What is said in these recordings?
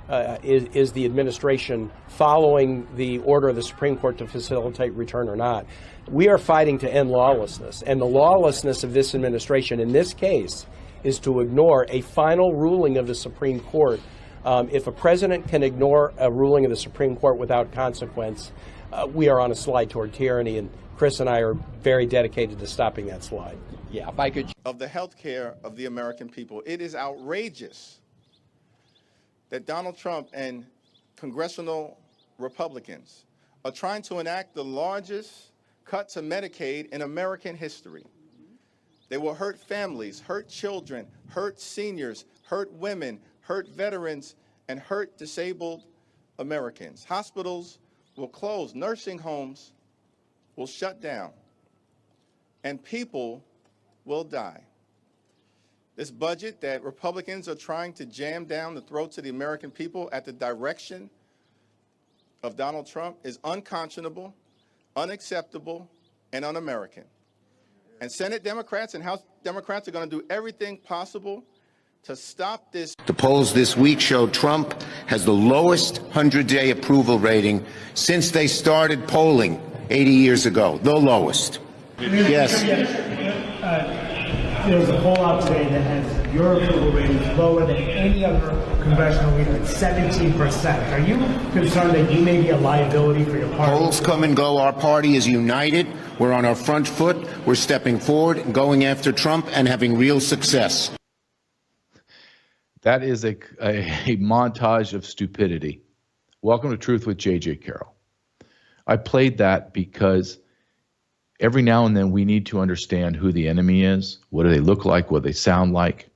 is the administration following the order of the Supreme Court to facilitate return or not. We are fighting to end lawlessness, and the lawlessness of this administration in this case is to ignore a final ruling of the Supreme Court. If a president can ignore a ruling of the Supreme Court without consequence, we are on a slide toward tyranny, and Chris and I are very dedicated to stopping that slide. Yeah, if I could. Of the health care of the American people, it is outrageous that Donald Trump and congressional Republicans are trying to enact the largest cut to Medicaid in American history. They will hurt families, hurt children, hurt seniors, hurt women, hurt veterans, and hurt disabled Americans. Hospitals will close, nursing homes will shut down, and people will die. This budget that Republicans are trying to jam down the throats of the American people at the direction of Donald Trump is unconscionable, unacceptable, and un-American. And Senate Democrats and House Democrats are going to do everything possible to stop this. The polls this week showed Trump has the lowest 100-day approval rating since they started polling 80 years ago, the lowest. Yes. There's a poll out today that has your approval rating lower than any other congressional leader at 17%. Are you concerned that you may be a liability for your party? Polls come and go. Our party is united. We're on our front foot. We're stepping forward and going after Trump and having real success. That is a montage of stupidity. Welcome to Truth with J.J. Carrell. I played that because every now and then we need to understand who the enemy is. What do they look like? What do they sound like?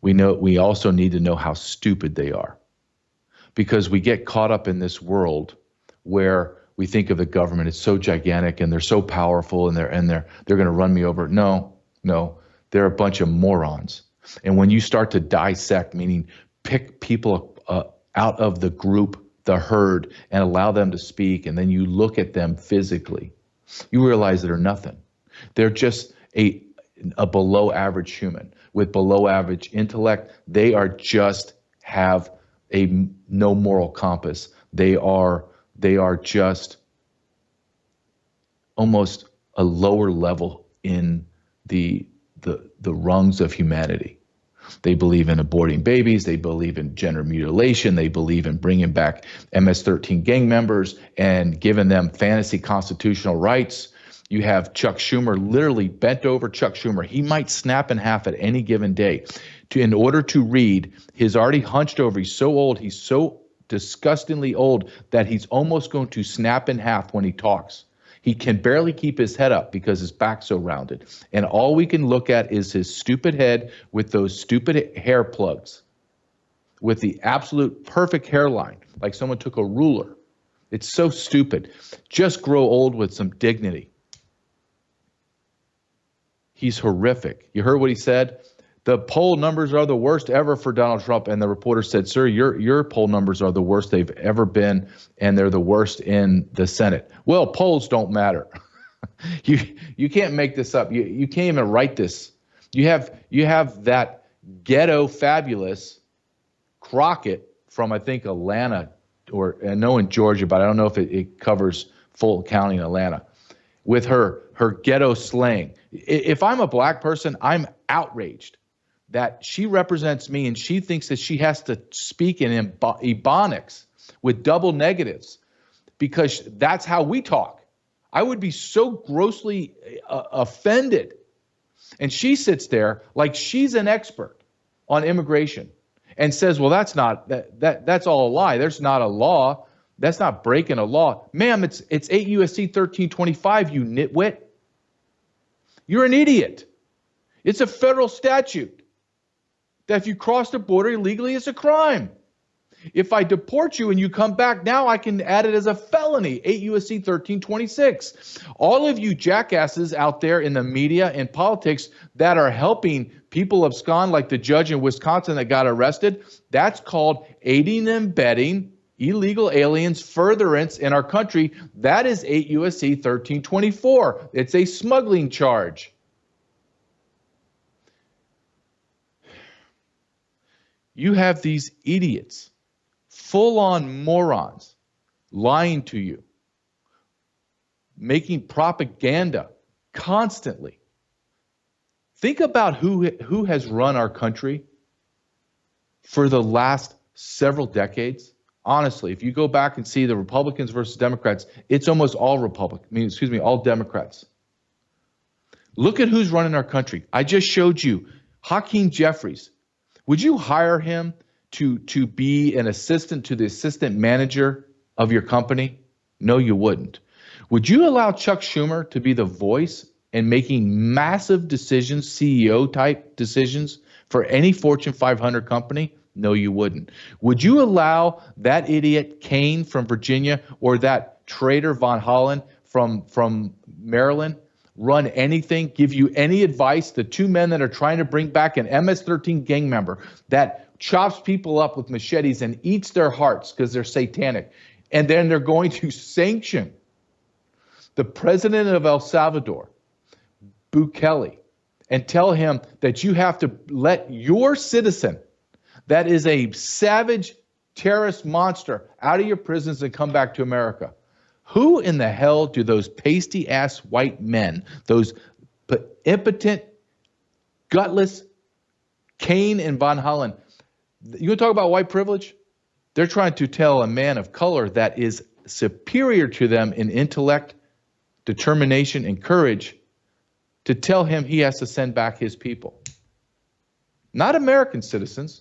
We also need to know how stupid they are, because we get caught up in this world where we think of the government, it's so gigantic and they're so powerful and they're going to run me over. No, they're a bunch of morons. And when you start to dissect, meaning pick people out of the group, the herd, and allow them to speak, and then you look at them physically, you realize they're nothing. They're just a below average human with below average intellect. They are just have no moral compass. They are just almost a lower level in the rungs of humanity. They believe in aborting babies. They believe in gender mutilation. They believe in bringing back MS-13 gang members and giving them fantasy constitutional rights. You have Chuck Schumer, literally bent over Chuck Schumer. He might snap in half at any given day. In order to read, he's already hunched over. He's so old. He's so disgustingly old that he's almost going to snap in half when he talks. He can barely keep his head up because his back's so rounded. And all we can look at is his stupid head with those stupid hair plugs, with the absolute perfect hairline, like someone took a ruler. It's so stupid. Just grow old with some dignity. He's horrific. You heard what he said? The poll numbers are the worst ever for Donald Trump. And the reporter said, sir, your poll numbers are the worst they've ever been, and they're the worst in the Senate. Well, polls don't matter. You can't make this up. You can't even write this. You have that ghetto fabulous Crockett from, I think, Atlanta, or I know in Georgia, but I don't know if it covers Fulton County in Atlanta, with her ghetto slang. If I'm a black person, I'm outraged that she represents me and she thinks that she has to speak in Ebonics with double negatives because that's how we talk. I would be so grossly offended. And she sits there like she's an expert on immigration and says, well, that's all a lie. There's not a law. That's not breaking a law. Ma'am, it's 8 U.S.C. 1325, you nitwit. You're an idiot. It's a federal statute that if you cross the border illegally, it's a crime. If I deport you and you come back now, I can add it as a felony, 8 U.S.C. 1326. All of you jackasses out there in the media and politics that are helping people abscond, like the judge in Wisconsin that got arrested, that's called aiding and abetting illegal aliens furtherance in our country. That is 8 U.S.C. 1324. It's a smuggling charge. You have these idiots full-on morons lying to you, making propaganda constantly. Think about who has run our country for the last several decades. Honestly, if you go back and see the Republicans versus Democrats, it's almost all all Democrats. Look at who's running our country. I just showed you Hakeem Jeffries. Would you hire him to be an assistant to the assistant manager of your company? No, you wouldn't. Would you allow Chuck Schumer to be the voice and making massive decisions, CEO type decisions for any Fortune 500 company? No, you wouldn't. Would you allow that idiot Kane from Virginia or that traitor Von Hollen from Maryland run anything, give you any advice? The two men that are trying to bring back an MS-13 gang member that chops people up with machetes and eats their hearts because they're satanic. And then they're going to sanction the president of El Salvador, Bukele, and tell him that you have to let your citizen that is a savage terrorist monster out of your prisons and come back to America. Who in the hell do those pasty-ass white men, those impotent, gutless Kane and Von Hollen, you want to talk about white privilege? They're trying to tell a man of color that is superior to them in intellect, determination, and courage to tell him he has to send back his people. Not American citizens,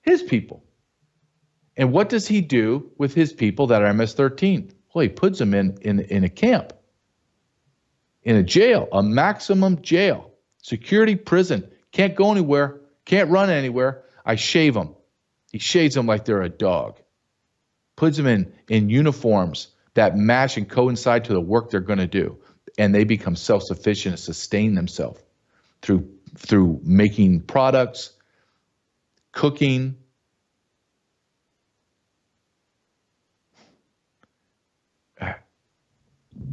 his people. And what does he do with his people that are MS-13? Well, he puts them in a camp, in a jail, a maximum jail, security prison. Can't go anywhere, can't run anywhere. I shave them. He shaves them like they're a dog. Puts them in uniforms that match and coincide to the work they're going to do. And they become self-sufficient and sustain themselves through making products, cooking.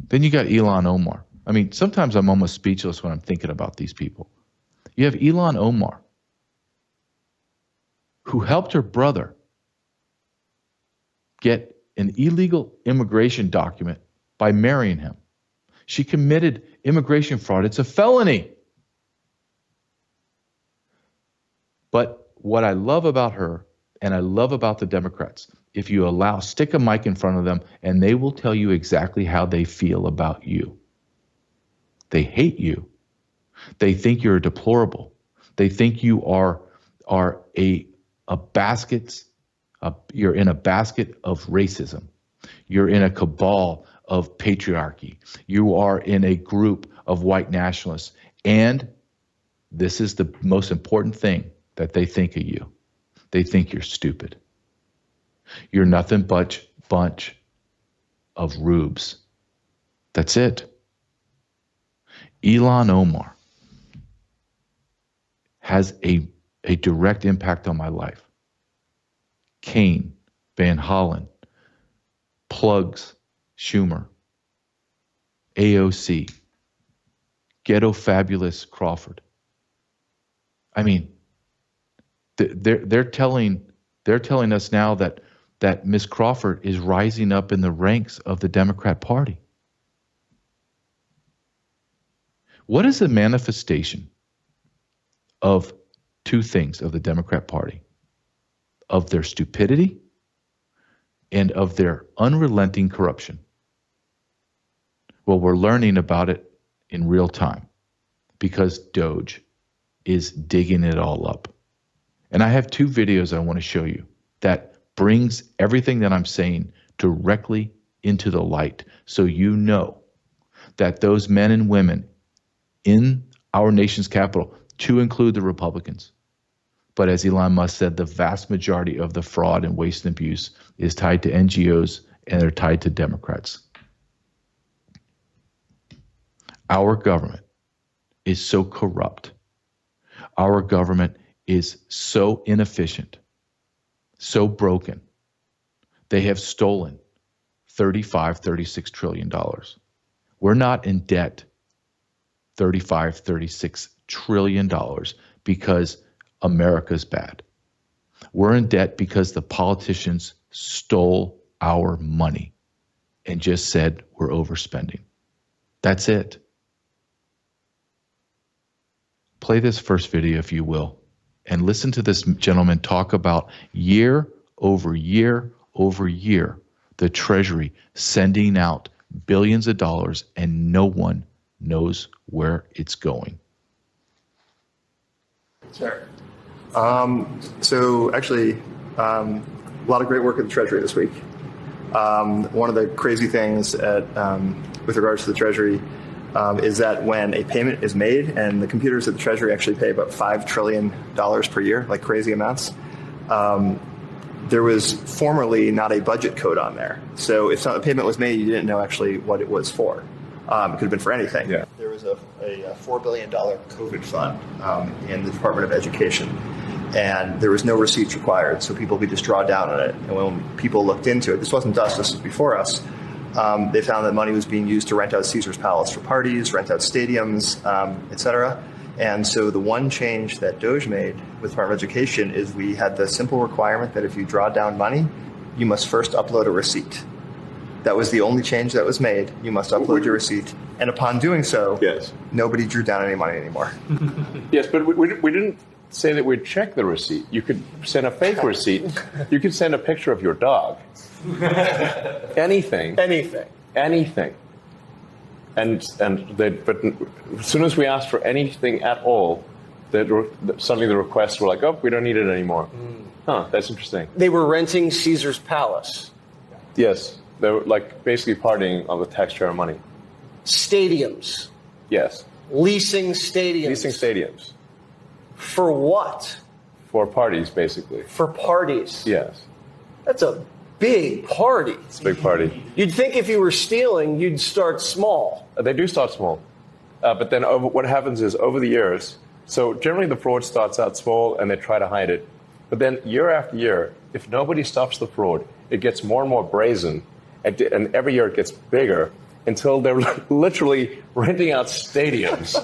Then you got Ilhan Omar. I mean, sometimes I'm almost speechless when I'm thinking about these people. You have Ilhan Omar, who helped her brother get an illegal immigration document by marrying him. She committed immigration fraud. It's a felony. But what I love about her, and I love about the Democrats, if you stick a mic in front of them, and they will tell you exactly how they feel about you. They hate you. They think you're deplorable. They think you are a basket. You're in a basket of racism. You're in a cabal of patriarchy. You are in a group of white nationalists. And this is the most important thing that they think of you. They think you're stupid. You're nothing but a bunch of rubes. That's it. Ilhan Omar has a direct impact on my life. Kane, Van Hollen, Plugs, Schumer, AOC, Ghetto Fabulous Crawford. I mean, they're telling us now that Ms. Crawford is rising up in the ranks of the Democrat Party. What is a manifestation of two things of the Democrat Party? Of their stupidity and of their unrelenting corruption. Well, we're learning about it in real time because Doge is digging it all up. And I have two videos I want to show you that brings everything that I'm saying directly into the light, so you know that those men and women in our nation's capital, to include the Republicans, but as Elon Musk said, the vast majority of the fraud and waste and abuse is tied to NGOs and they're tied to Democrats. Our government is so corrupt. Our government is so inefficient, so broken. They have stolen $36 trillion. We're not in debt $36 trillion because America's bad. We're in debt because the politicians stole our money and just said we're overspending. That's it. Play this first video, if you will, and listen to this gentleman talk about year over year over year, the Treasury sending out billions of dollars and no one knows where it's going. Sure. So actually, a lot of great work at the Treasury this week. One of the crazy things with regards to the Treasury is that when a payment is made, and the computers at the Treasury actually pay about $5 trillion per year, like crazy amounts, there was formerly not a budget code on there. So if a payment was made, you didn't know actually what it was for. It could have been for anything. Yeah. There was a $4 billion COVID fund in the Department of Education, and there was no receipts required, so people could just draw down on it. And when people looked into it, this wasn't us, this was before us, they found that money was being used to rent out Caesar's Palace for parties, rent out stadiums, et cetera. And so the one change that DOJ made with the Department of Education is we had the simple requirement that if you draw down money, you must first upload a receipt. That was the only change that was made. You must upload your receipt. And upon doing so, yes, nobody drew down any money anymore. Yes, but we didn't say that we'd check the receipt. You could send a fake receipt. You could send a picture of your dog. Anything. But as soon as we asked for anything at all, suddenly the requests were like, oh, we don't need it anymore. Huh, that's interesting. They were renting Caesar's Palace. Yes, they were like basically partying on the taxpayer money. Stadiums. Yes. Leasing stadiums. For what? For parties, basically. For parties. Yes. That's a big party. It's a big party. You'd think if you were stealing, you'd start small. They do start small. But then what happens is over the years, so generally the fraud starts out small and they try to hide it. But then year after year, if nobody stops the fraud, it gets more and more brazen. And every year it gets bigger until they're literally renting out stadiums.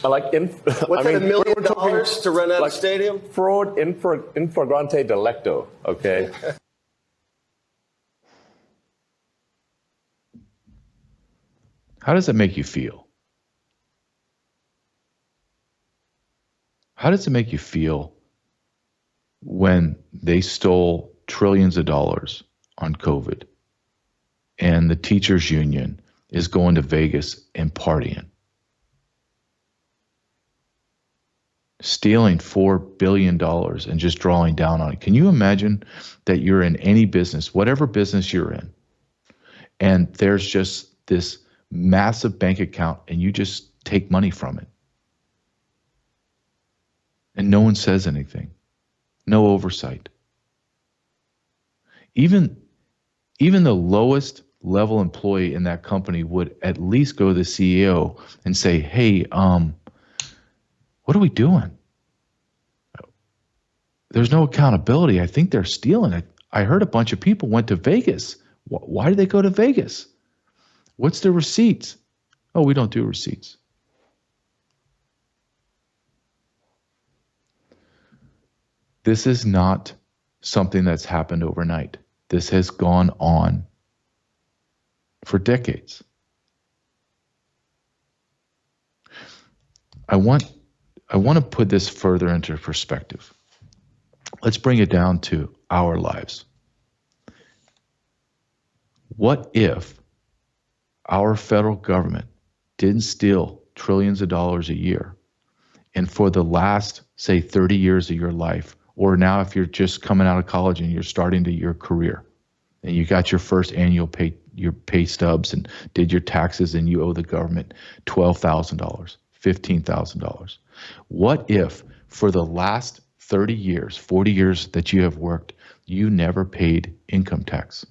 What's that, $1 million to rent out a stadium? Fraud in flagrante delicto, okay? How does it make you feel? How does it make you feel when they stole trillions of dollars on COVID and the teachers union is going to Vegas and partying? Stealing $4 billion and just drawing down on it. Can you imagine that you're in any business, whatever business you're in, and there's just this massive bank account and you just take money from it? And no one says anything. No oversight. Even the lowest level employee in that company would at least go to the CEO and say, hey, what are we doing? There's no accountability. I think they're stealing it. I heard a bunch of people went to Vegas. Why did they go to Vegas? What's the receipts? Oh, we don't do receipts. This is not something that's happened overnight. This has gone on for decades. I want to put this further into perspective. Let's bring it down to our lives. What if our federal government didn't steal trillions of dollars a year, and for the last, say, 30 years of your life, or now if you're just coming out of college and you're starting your career, and you got your first annual pay stubs and did your taxes and you owe the government $12,000, $15,000. What if for the last 30 years, 40 years that you have worked, you never paid income tax?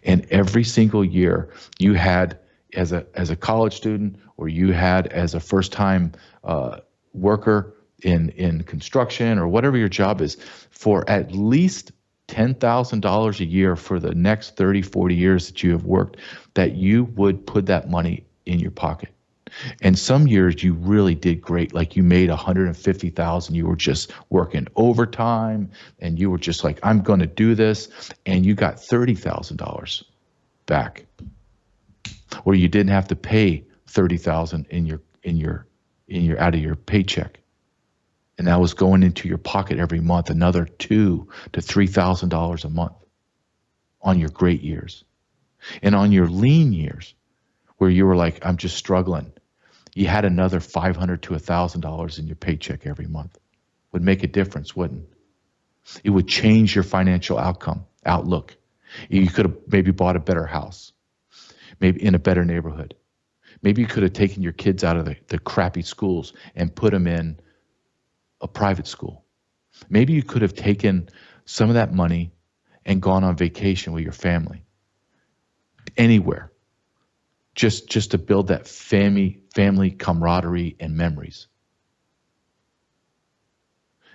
And every single year you had as a college student, or you had as a first-time worker in construction or whatever your job is, for at least $10,000 a year for the next 30, 40 years that you have worked, that you would put that money in your pocket. And some years you really did great. Like you made $150,000. You were just working overtime and you were just like, I'm going to do this. And you got $30,000 back, or you didn't have to pay $30,000 in your out of your paycheck. And that was going into your pocket every month, another $2,000 to $3,000 a month on your great years. And on your lean years, where you were like, I'm just struggling, you had another $500 to $1,000 in your paycheck every month. Would make a difference, wouldn't it? It would change your financial outlook. You could have maybe bought a better house, maybe in a better neighborhood. Maybe you could have taken your kids out of the crappy schools and put them in a private school. Maybe you could have taken some of that money and gone on vacation with your family, anywhere, just to build that family camaraderie and memories.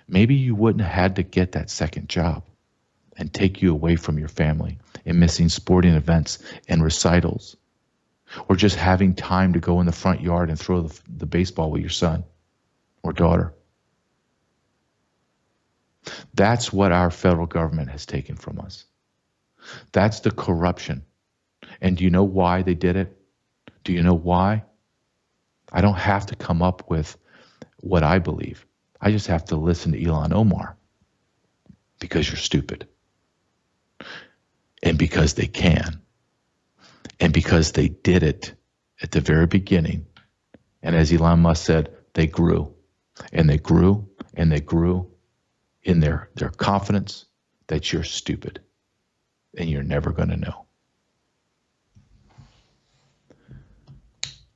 Maybe you wouldn't have had to get that second job and take you away from your family and missing sporting events and recitals, or just having time to go in the front yard and throw the baseball with your son or daughter. That's what our federal government has taken from us. That's the corruption. And do you know why they did it? Do you know why? I don't have to come up with what I believe. I just have to listen to Ilhan Omar, because you're stupid. And because they can. And because they did it at the very beginning. And as Elon Musk said, they grew. And they grew and they grew in their confidence that you're stupid and you're never going to know.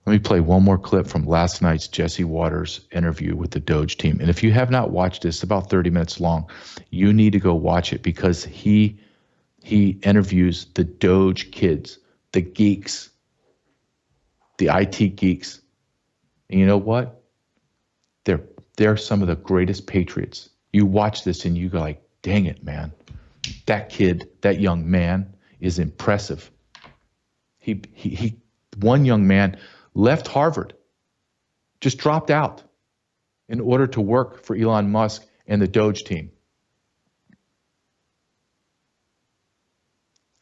Let me play one more clip from last night's Jesse Waters interview with the Doge team. And if you have not watched this, about 30 minutes long, you need to go watch it, because he interviews the Doge kids, the geeks, the IT geeks. And you know what? They're some of the greatest patriots. You watch this and you go like, dang it, man. That kid, that young man is impressive. One young man left Harvard, just dropped out in order to work for Elon Musk and the Doge team.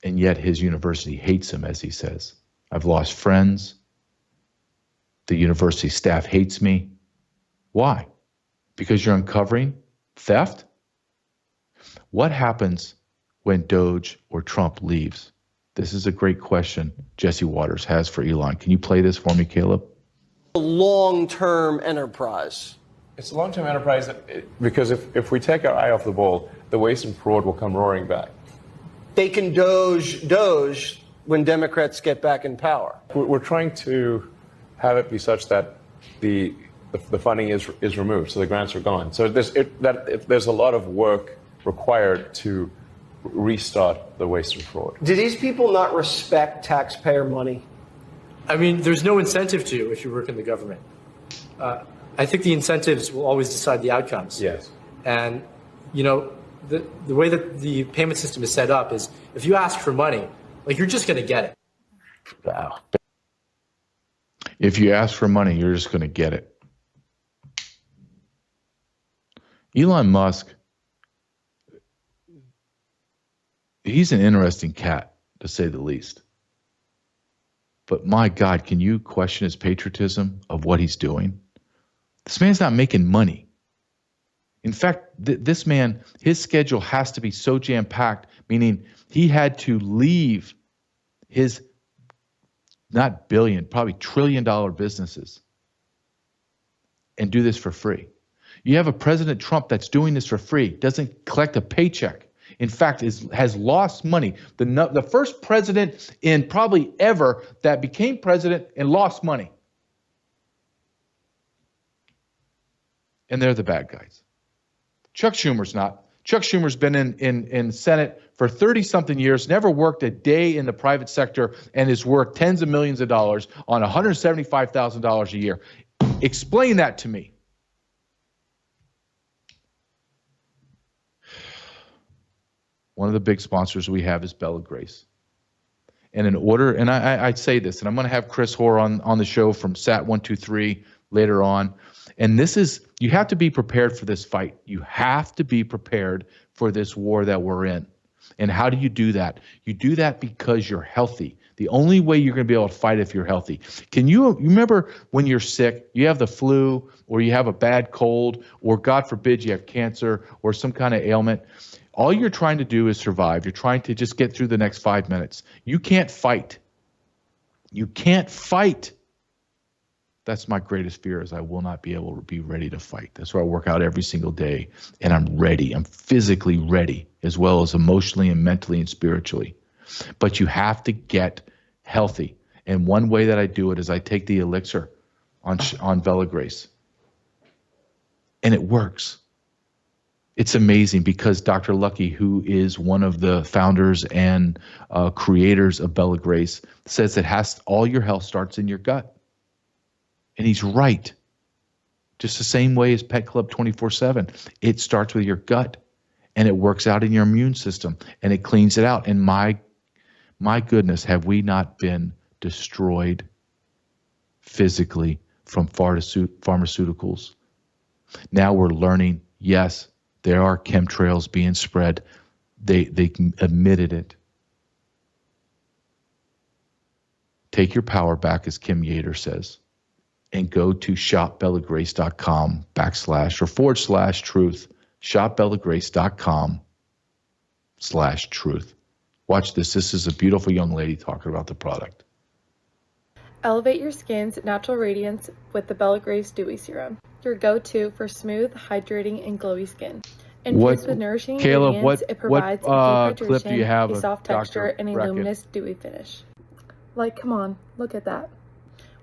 And yet his university hates him, as he says. I've lost friends. The university staff hates me. Why? Because you're uncovering theft? What happens when Doge or Trump leaves? This is a great question Jesse Waters has for Elon. Can you play this for me, Caleb? A long-term enterprise. It's a long-term enterprise because if we take our eye off the ball, the waste and fraud will come roaring back. They can doge when Democrats get back in power. We're trying to have it be such that the funding is removed, so the grants are gone. So there's a lot of work required to restart the waste and fraud. Do these people not respect taxpayer money? I mean, there's no incentive to if you work in the government. I think the incentives will always decide the outcomes. Yes. And, you know, the way that the payment system is set up is if you ask for money, like, you're just going to get it. Wow. If you ask for money, you're just going to get it. Elon Musk, he's an interesting cat, to say the least. But my God, can you question his patriotism of what he's doing? This man's not making money. In fact, this man, his schedule has to be so jam-packed, meaning he had to leave his not billion, probably $trillion businesses and do this for free. You have a President Trump that's doing this for free, doesn't collect a paycheck. In fact, has lost money. The first president in probably ever that became president and lost money. And they're the bad guys. Chuck Schumer's not. Chuck Schumer's been in Senate for 30-something years, never worked a day in the private sector, and is worth tens of millions of dollars on $175,000 a year. Explain that to me. One of the big sponsors we have is Bella Grace. and in order, and I say this, and I'm going to have Chris Hoare on the show from SAT123 later on. And this is, you have to be prepared for this fight. You have to be prepared for this war that we're in. And how do you do that? You do that because you're healthy. The only way you're going to be able to fight if you're healthy. Can you remember when you're sick, you have the flu, or you have a bad cold, or God forbid you have cancer or some kind of ailment? All you're trying to do is survive. You're trying to just get through the next 5 minutes. You can't fight. You can't fight. That's my greatest fear, is I will not be able to be ready to fight. That's why I work out every single day, and I'm ready. I'm physically ready, as well as emotionally and mentally and spiritually. But you have to get healthy. And one way that I do it is I take the elixir on Vela Grace. And it works. It's amazing, because Dr. Lucky, who is one of the founders and creators of Vela Grace, says that all your health starts in your gut. And he's right. Just the same way as Pet Club 24/7. It starts with your gut, and it works out in your immune system, and it cleans it out. And my goodness, have we not been destroyed physically from pharmaceuticals? Now we're learning, yes, there are chemtrails being spread. They admitted it. Take your power back, as Kim Yater says, and go to shopbellagrace.com/truth. Shopbellagrace.com/truth. Watch this. This is a beautiful young lady talking about the product. Elevate your skin's natural radiance with the Bella Grace Dewy Serum, your go-to for smooth, hydrating, and glowy skin. Infused with nourishing ingredients, it provides deep hydration, a soft texture, and a luminous, dewy finish. Like, come on, look at that.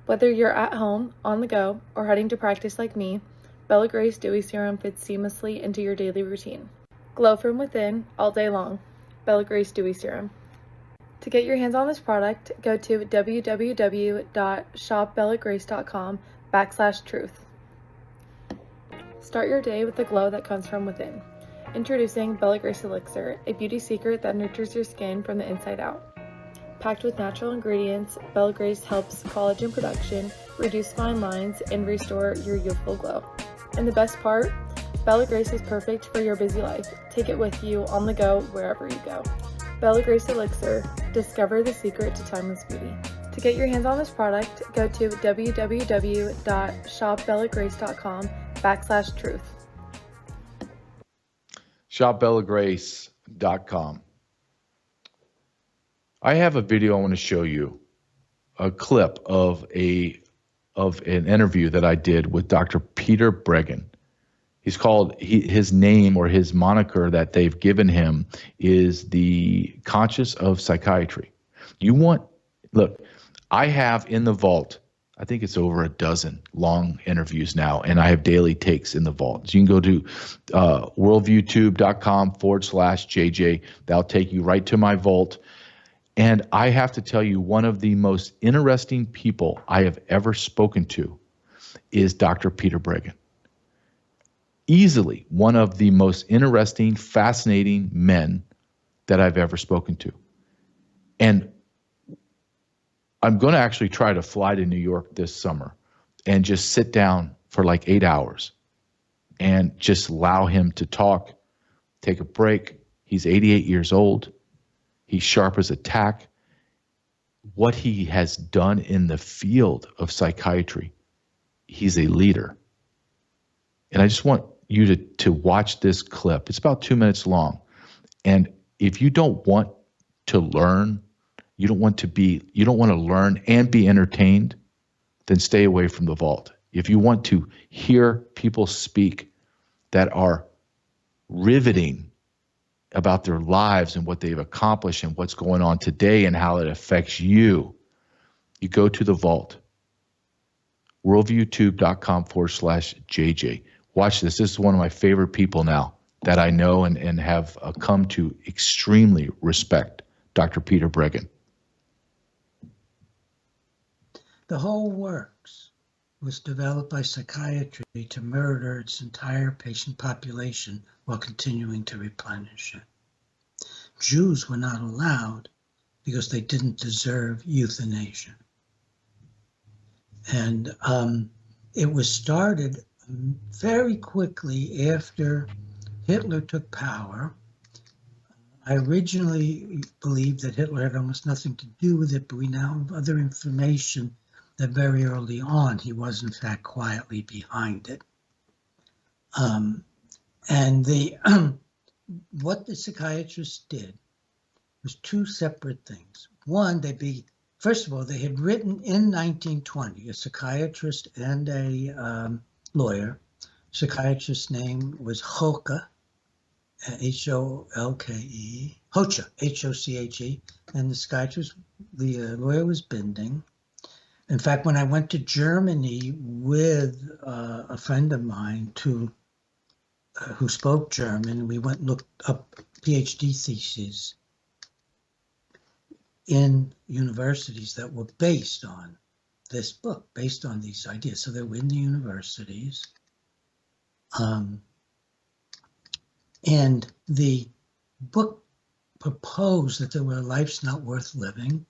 Whether you're at home, on the go, or heading to practice like me, Bella Grace Dewy Serum fits seamlessly into your daily routine. Glow from within all day long. Bella Grace Dewy Serum. To get your hands on this product, go to www.shopbellagrace.com/truth. Start your day with the glow that comes from within. Introducing Bella Grace Elixir, a beauty secret that nurtures your skin from the inside out. Packed with natural ingredients, Bella Grace helps collagen production, reduce fine lines, and restore your youthful glow. And the best part, Bella Grace is perfect for your busy life. Take it with you on the go wherever you go. Bella Grace Elixir. Discover the secret to timeless beauty. To get your hands on this product, go to www.shopbellagrace.com/truth. Shopbellagrace.com. I have a video I want to show you, a clip of an interview that I did with Dr. Peter Breggin. He's called, his name, or his moniker that they've given him, is the Conscious of Psychiatry. Look, I have in the vault, I think it's over a dozen long interviews now, and I have daily takes in the vault. So you can go to worldviewtube.com/JJ. That'll take you right to my vault. And I have to tell you, one of the most interesting people I have ever spoken to is Dr. Peter Breggin. Easily one of the most interesting, fascinating men that I've ever spoken to. And I'm going to actually try to fly to New York this summer and just sit down for like 8 hours and just allow him to talk, take a break. He's 88 years old. He's sharp as a tack. What he has done in the field of psychiatry, he's a leader. And I just want you to watch this clip. It's about 2 minutes long. And if you don't want to learn, you don't want to learn and be entertained, then stay away from the vault. If you want to hear people speak that are riveting about their lives and what they've accomplished and what's going on today and how it affects you, you go to the vault. worldviewtube.com/JJ. Watch this. This is one of my favorite people now that I know and have come to extremely respect, Dr. Peter Breggin. The whole works was developed by psychiatry to murder its entire patient population while continuing to replenish it. Jews were not allowed because they didn't deserve euthanasia. And it was started very quickly after Hitler took power. I originally believed that Hitler had almost nothing to do with it, but we now have other information that very early on he was in fact quietly behind it. And what the psychiatrists did was two separate things. One, first of all, they had written in 1920, a psychiatrist and a lawyer. Psychiatrist's name was Hoche, H-O-L-K-E, Hoche, H-O-C-H-E, and the lawyer was Binding. In fact, when I went to Germany with a friend of mine who spoke German, we went and looked up PhD theses in universities that were based on this book, based on these ideas. So they were in the universities. And the book proposed that there were lives not worth living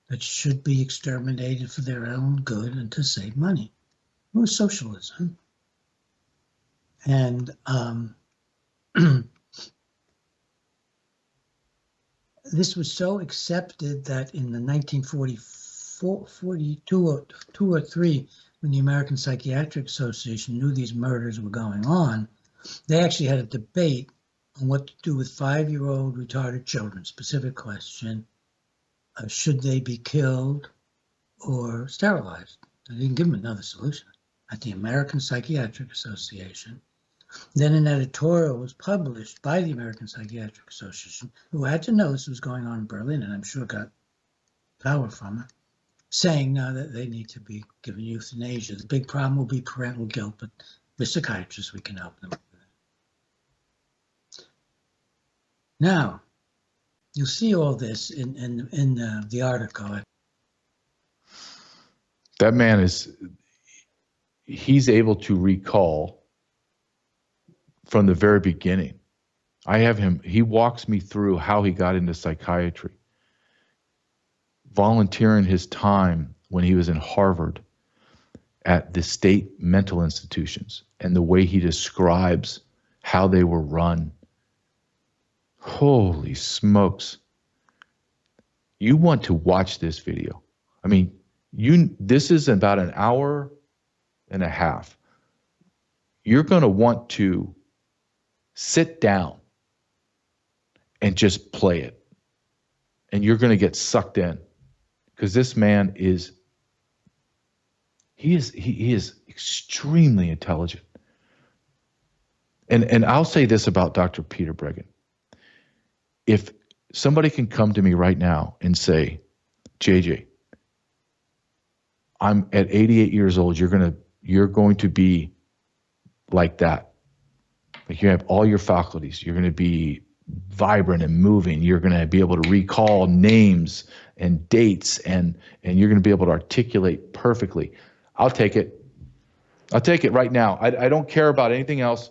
that should be exterminated for their own good and to save money. It was socialism. And this was so accepted that in the 1942 or 3, when the American Psychiatric Association knew these murders were going on, they actually had a debate on what to do with 5-year-old retarded children. Specific question, should they be killed or sterilized? They didn't give them another solution at the American Psychiatric Association. Then an editorial was published by the American Psychiatric Association, who had to know this was going on in Berlin, and I'm sure got power from it, saying now that they need to be given euthanasia. The big problem will be parental guilt, but with psychiatrists, we can help them with that. Now, you'll see all this in the article. That man he's able to recall from the very beginning. I have him, he walks me through how he got into psychiatry, volunteering his time when he was in Harvard at the state mental institutions, and the way he describes how they were run. Holy smokes. You want to watch this video. I mean, this is about an hour and a half. You're going to want to sit down and just play it. And you're going to get sucked in, because this man is extremely intelligent. And I'll say this about Dr. Peter Breggin. If somebody can come to me right now and say, JJ, I'm at 88 years old, you're going to be like that. Like, you have all your faculties. You're going to be vibrant and moving. You're going to be able to recall names and dates, and you're going to be able to articulate perfectly. I'll take it. I'll take it right now. I don't care about anything else.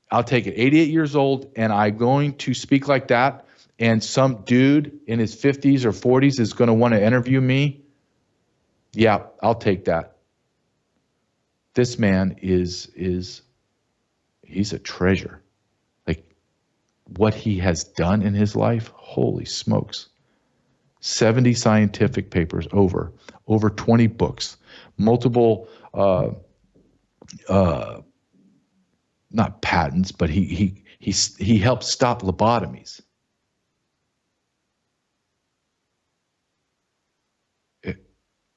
I'll take it. 88 years old, and I'm going to speak like that, and some dude in his 50s or 40s is going to want to interview me. Yeah, I'll take that. This man he's a treasure. Like, what he has done in his life, holy smokes. 70 scientific papers, over 20 books, multiple not patents, but he helped stop lobotomies.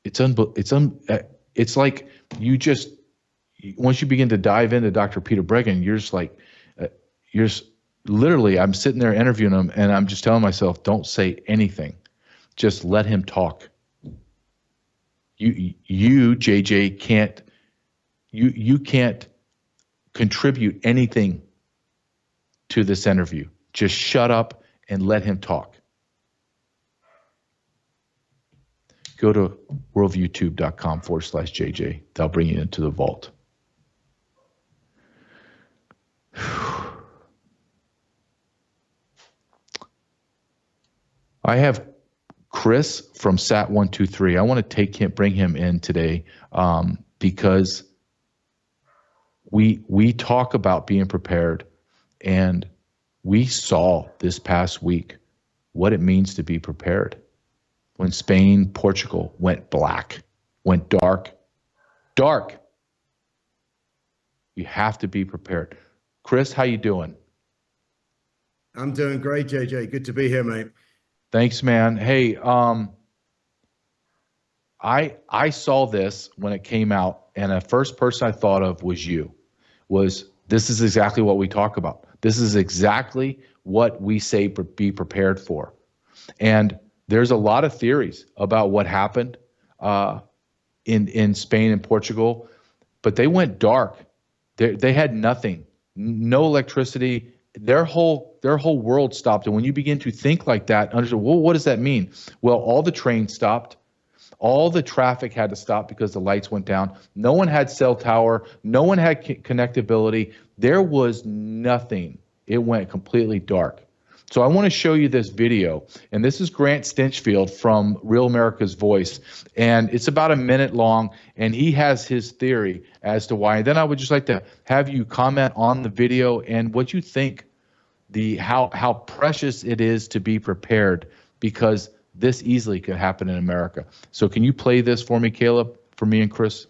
It's like once you begin to dive into Dr. Peter Breggin, you're just like, literally, I'm sitting there interviewing him, and I'm just telling myself, don't say anything. Just let him talk. You JJ, can't contribute anything to this interview. Just shut up and let him talk. Go to worldviewtube.com/JJ. That'll bring you into the vault. I have Chris from Sat123. I want to bring him in today because we talk about being prepared, and we saw this past week what it means to be prepared. When Spain, Portugal went black, went dark. You have to be prepared. Chris, how you doing? I'm doing great, JJ. Good to be here, mate. Thanks, man. Hey, I saw this when it came out, and the first person I thought of was you. This is exactly what we talk about. This is exactly what we say be prepared for. And there's a lot of theories about what happened in Spain and Portugal, but they went dark. They had nothing, no electricity. Their whole world stopped. And when you begin to think like that, understand, well, what does that mean? Well, all the trains stopped. All the traffic had to stop because the lights went down. No one had cell tower. No one had connectability. There was nothing. It went completely dark. So I want to show you this video. And this is Grant Stinchfield from Real America's Voice. And it's about a minute long. And he has his theory as to why. And then I would just like to have you comment on the video and what you think, how precious it is to be prepared, because this easily could happen in America. So can you play this for me, Caleb, for me and Chris?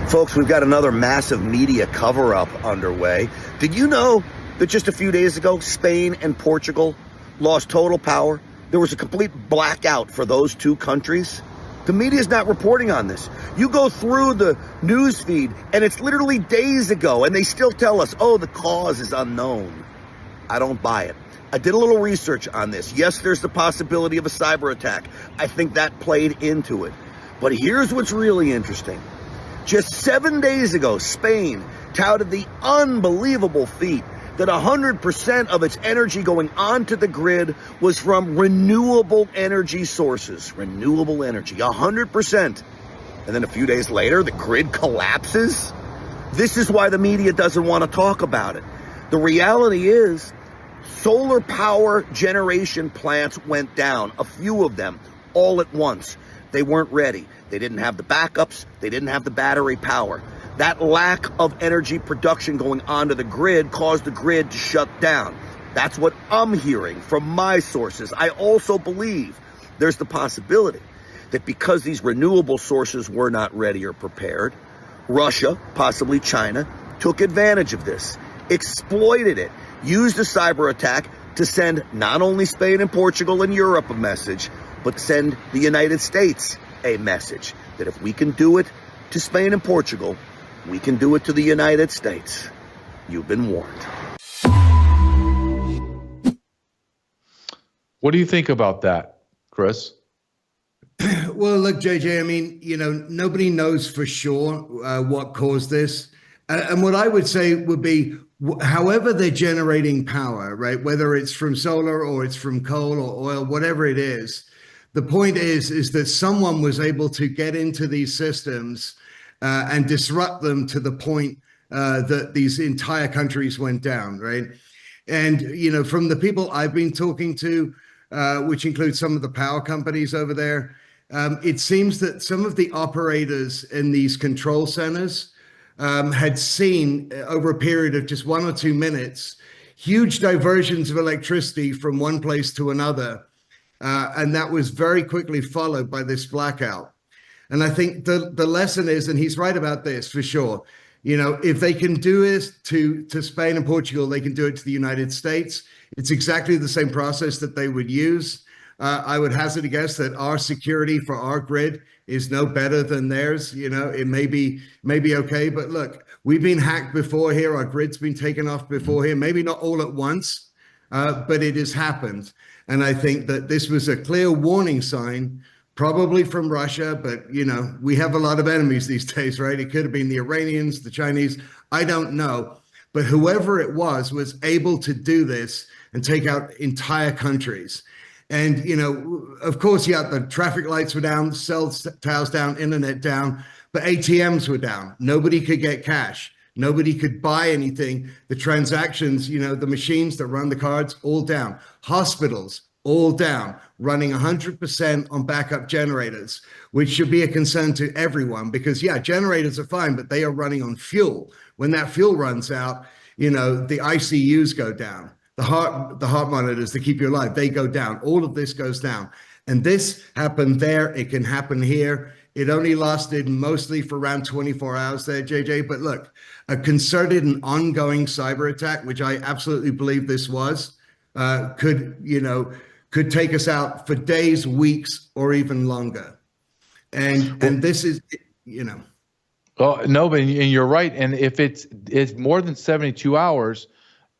Folks, we've got another massive media cover-up underway. Did you know that just a few days ago, Spain and Portugal lost total power? There was a complete blackout for those two countries. The media is not reporting on this. You go through the news feed, and it's literally days ago, and they still tell us, oh, the cause is unknown. I don't buy it. I did a little research on this. Yes, there's the possibility of a cyber attack. I think that played into it. But here's what's really interesting. Just 7 days ago, Spain touted the unbelievable feat that 100% of its energy going onto the grid was from renewable energy sources. Renewable energy, 100%. And then a few days later, the grid collapses. This is why the media doesn't want to talk about it. The reality is, solar power generation plants went down, a few of them, all at once. They weren't ready. They didn't have the backups. They didn't have the battery power. That lack of energy production going onto the grid caused the grid to shut down. That's what I'm hearing from my sources. I also believe there's the possibility that because these renewable sources were not ready or prepared, Russia, possibly China, took advantage of this, exploited it, used a cyber attack to send not only Spain and Portugal and Europe a message, but send the United States a message that if we can do it to Spain and Portugal, we can do it to the United States. You've been warned. What do you think about that, Chris? Well, look, JJ, I mean, nobody knows for sure what caused this. And what I would say would be, however they're generating power, right, whether it's from solar or it's from coal or oil, whatever it is, the point is that someone was able to get into these systems and disrupt them to the point that these entire countries went down, right? And, from the people I've been talking to, which includes some of the power companies over there, it seems that some of the operators in these control centers had seen over a period of just 1 or 2 minutes, huge diversions of electricity from one place to another. And that was very quickly followed by this blackout. And I think the lesson is, and he's right about this for sure, if they can do it to Spain and Portugal, they can do it to the United States. It's exactly the same process that they would use. I would hazard a guess that our security for our grid is no better than theirs. It may be okay, but look, we've been hacked before here. Our grid's been taken off before here, maybe not all at once, but it has happened. And I think that this was a clear warning sign, probably from Russia, but we have a lot of enemies these days, right? It could have been the Iranians, the Chinese, I don't know. But whoever it was able to do this and take out entire countries. And, of course, the traffic lights were down, cell towers down, internet down, but ATMs were down. Nobody could get cash. Nobody could buy anything. The transactions, the machines that run the cards, all down. Hospitals, all down, running 100% on backup generators, which should be a concern to everyone because, yeah, generators are fine, but they are running on fuel. When that fuel runs out, you know, the ICUs go down. The heart monitors that keep you alive, they go down. All of this goes down. And this happened there. It can happen here. It only lasted mostly for around 24 hours there, JJ. But look, a concerted and ongoing cyber attack, which I absolutely believe this was, could take us out for days, weeks, or even longer. And this is, you know. Well, no, but and you're right. And if it's more than 72 hours,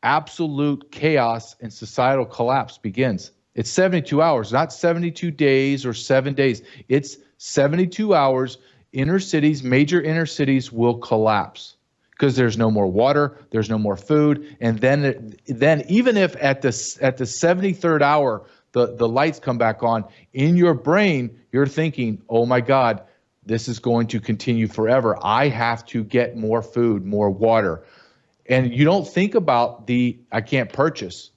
absolute chaos and societal collapse begins. It's 72 hours, not 72 days or 7 days. It's 72 hours. Inner cities, major inner cities will collapse because there's no more water, there's no more food, and then even if at the 73rd hour the lights come back on, in your brain you're thinking, oh my God, this is going to continue forever. I have to get more food, more water. And you don't think about I can't purchase.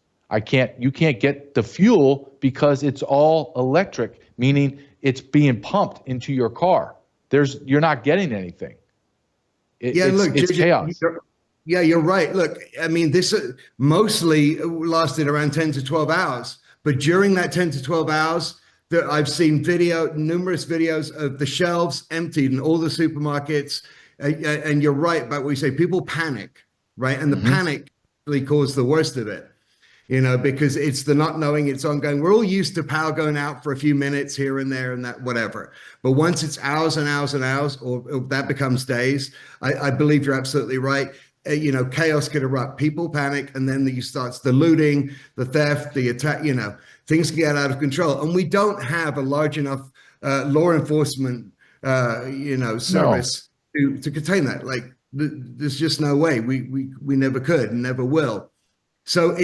You can't get the fuel because it's all electric, meaning it's being pumped into your car. You're not getting anything. It's chaos. You're right. Look, I mean, this mostly lasted around 10 to 12 hours. But during that 10 to 12 hours, I've seen numerous videos of the shelves emptied in all the supermarkets. And you're right about what you say. People panic, right? And the panic really caused the worst of it, you know, because it's the not knowing, it's ongoing. We're all used to power going out for a few minutes here and there and that, whatever. But once it's hours and hours and hours, or that becomes days, I believe you're absolutely right. You know, chaos could erupt. People panic, and then starts the looting, the theft, the attack. You know, things can get out of control, and we don't have a large enough law enforcement, service to contain that. Like, there's just no way. We never could and never will. So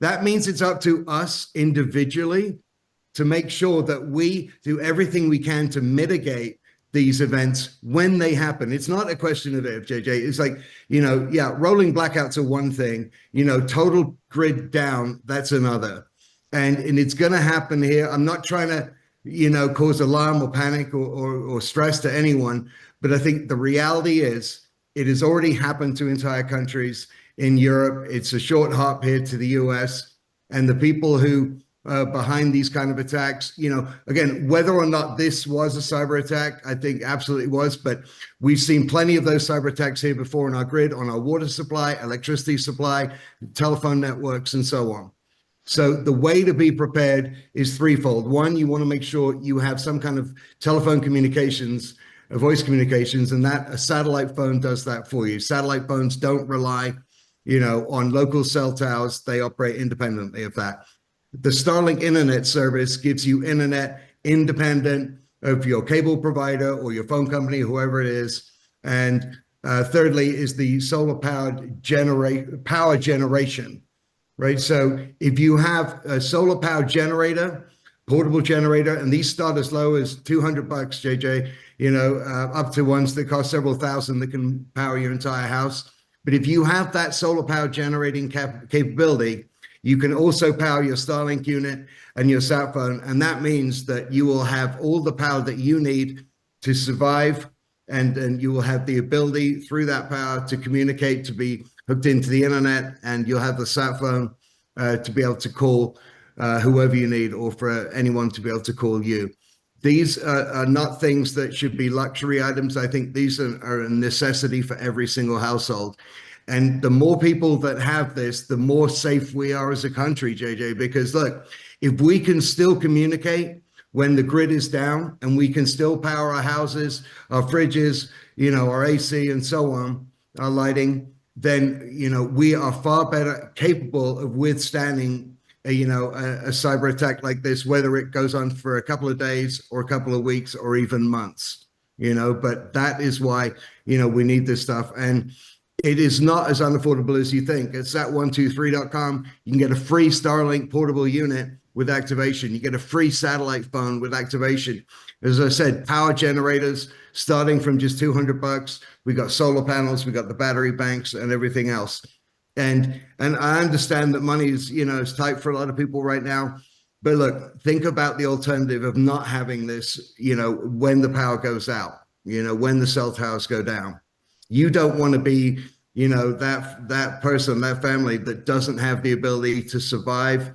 that means it's up to us individually to make sure that we do everything we can to mitigate these events when they happen. It's not a question of if, JJ. It's like, rolling blackouts are one thing, total grid down, that's another. And it's going to happen here. I'm not trying to, cause alarm or panic or stress to anyone, but I think the reality is it has already happened to entire countries in Europe. It's a short hop here to the US, and the people who behind these kind of attacks, again, whether or not this was a cyber attack, I think absolutely was, but we've seen plenty of those cyber attacks here before on our grid, on our water supply, electricity supply, telephone networks, and so on. So the way to be prepared is threefold. One, you want to make sure you have some kind of telephone communications, voice communications, and that a satellite phone does that for you. Satellite phones don't rely, on local cell towers. They operate independently of that. The Starlink internet service gives you internet independent of your cable provider or your phone company, whoever it is. And thirdly is the solar powered power generation, right? So if you have a solar powered generator, portable generator, and these start as low as $200, JJ, up to ones that cost several thousand that can power your entire house. But if you have that solar power generating capability, you can also power your Starlink unit and your sat phone, and that means that you will have all the power that you need to survive, and you will have the ability through that power to communicate, to be hooked into the internet, and you'll have the sat phone to be able to call whoever you need, or for anyone to be able to call you. These are not things that should be luxury items. I think these are a necessity for every single household. And the more people that have this, the more safe we are as a country, JJ, because look, if we can still communicate when the grid is down, and we can still power our houses, our fridges, our AC and so on, our lighting, then, we are far better capable of withstanding a cyber attack like this, whether it goes on for a couple of days or a couple of weeks or even months, but that is why, we need this stuff. And it is not as unaffordable as you think. It's at 123.com. You can get a free Starlink portable unit with activation. You get a free satellite phone with activation. As I said, power generators starting from just $200. We got solar panels, we got the battery banks and everything else. And I understand that money is, is tight for a lot of people right now. But look, think about the alternative of not having this, when the power goes out, when the cell towers go down. You don't want to be, that person, that family that doesn't have the ability to survive,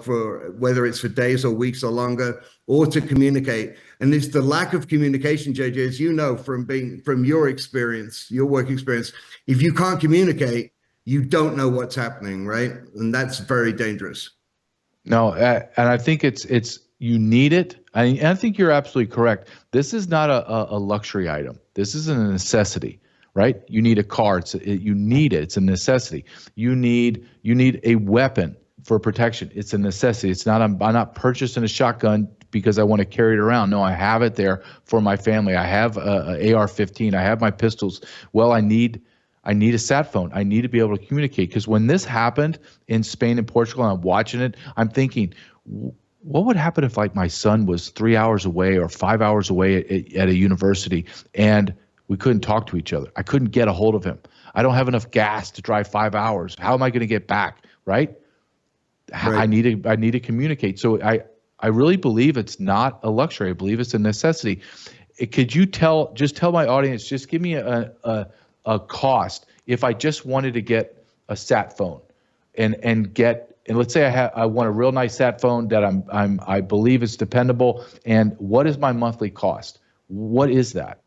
for whether it's for days or weeks or longer, or to communicate. And it's the lack of communication, JJ, as you know, from your experience, your work experience. If you can't communicate, you don't know what's happening, right? And that's very dangerous. No, and I think it's you need it. I think you're absolutely correct. This is not a luxury item. This is a necessity, right? You need a car. You need it. It's a necessity. You need a weapon for protection. It's a necessity. It's not. I'm not purchasing a shotgun because I want to carry it around. No, I have it there for my family. I have a AR-15. I have my pistols. Well, I need a sat phone. I need to be able to communicate, because when this happened in Spain and Portugal, and I'm watching it, I'm thinking, what would happen if like my son was 3 hours away or 5 hours away at a university and we couldn't talk to each other? I couldn't get a hold of him. I don't have enough gas to drive 5 hours. How am I going to get back? Right? I need to communicate. So I really believe it's not a luxury. I believe it's a necessity. Could you tell my audience, just give me a cost if I just wanted to get a sat phone and let's say I want a real nice sat phone that I believe is dependable, and what is my monthly cost? What is that?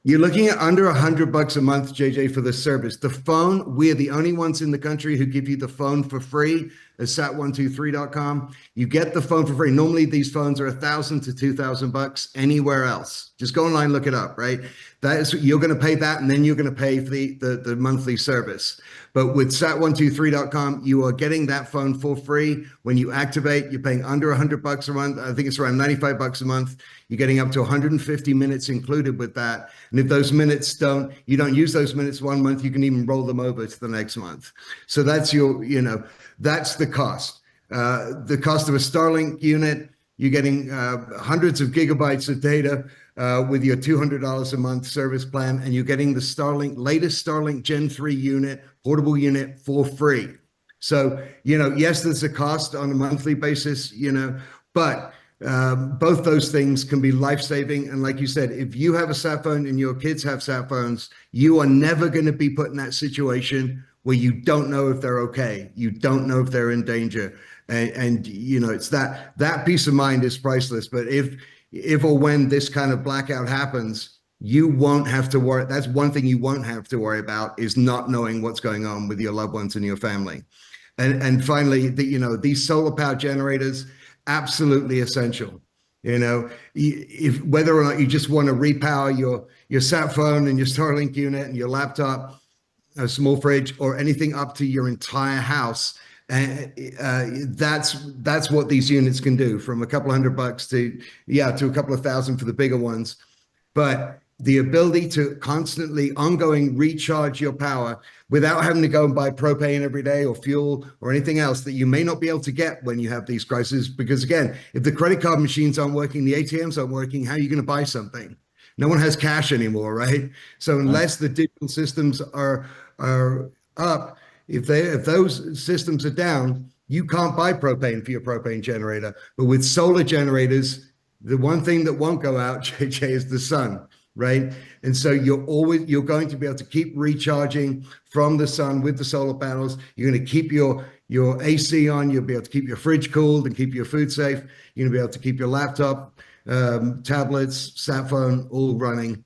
You're looking at under $100 a month, JJ, for the service. The phone, we're the only ones in the country who give you the phone for free at sat123.com. You get the phone for free. Normally these phones are $1,000 to $2,000 anywhere else. Just go online, look it up, right? You're going to pay that, and then you're going to pay for the monthly service. But with sat123.com, you are getting that phone for free. When you activate, you're paying under $100 a month. I think it's around $95 a month. You're getting up to 150 minutes included with that. And if those minutes you don't use those minutes 1 month, you can even roll them over to the next month. So that's that's the cost. The cost of a Starlink unit, you're getting hundreds of gigabytes of data with your $200 a month service plan, and you're getting the latest Starlink Gen 3 unit, portable unit, for free. So, yes, there's a cost on a monthly basis, but both those things can be life-saving. And like you said, if you have a sat phone and your kids have sat phones, you are never going to be put in that situation where you don't know if they're okay. You don't know if they're in danger. And it's that peace of mind is priceless. But if or when this kind of blackout happens, you won't have to worry. That's one thing you won't have to worry about, is not knowing what's going on with your loved ones and your family. And finally, these solar power generators, absolutely essential. If whether or not you just want to repower your sat phone and your Starlink unit and your laptop, a small fridge, or anything up to your entire house, that's what these units can do, from a couple $100 to a couple of thousand for the bigger ones. But the ability to constantly, ongoing recharge your power without having to go and buy propane every day or fuel or anything else that you may not be able to get when you have these crises. Because again, if the credit card machines aren't working, the ATMs aren't working, how are you going to buy something? No one has cash anymore, right? So unless the digital systems are up, if those systems are down, you can't buy propane for your propane generator. But with solar generators, the one thing that won't go out, JJ, is the sun, right? And so you're going to be able to keep recharging from the sun with the solar panels. You're going to keep your AC on. You'll be able to keep your fridge cooled and keep your food safe. You're going to be able to keep your laptop, tablets, sat phone all running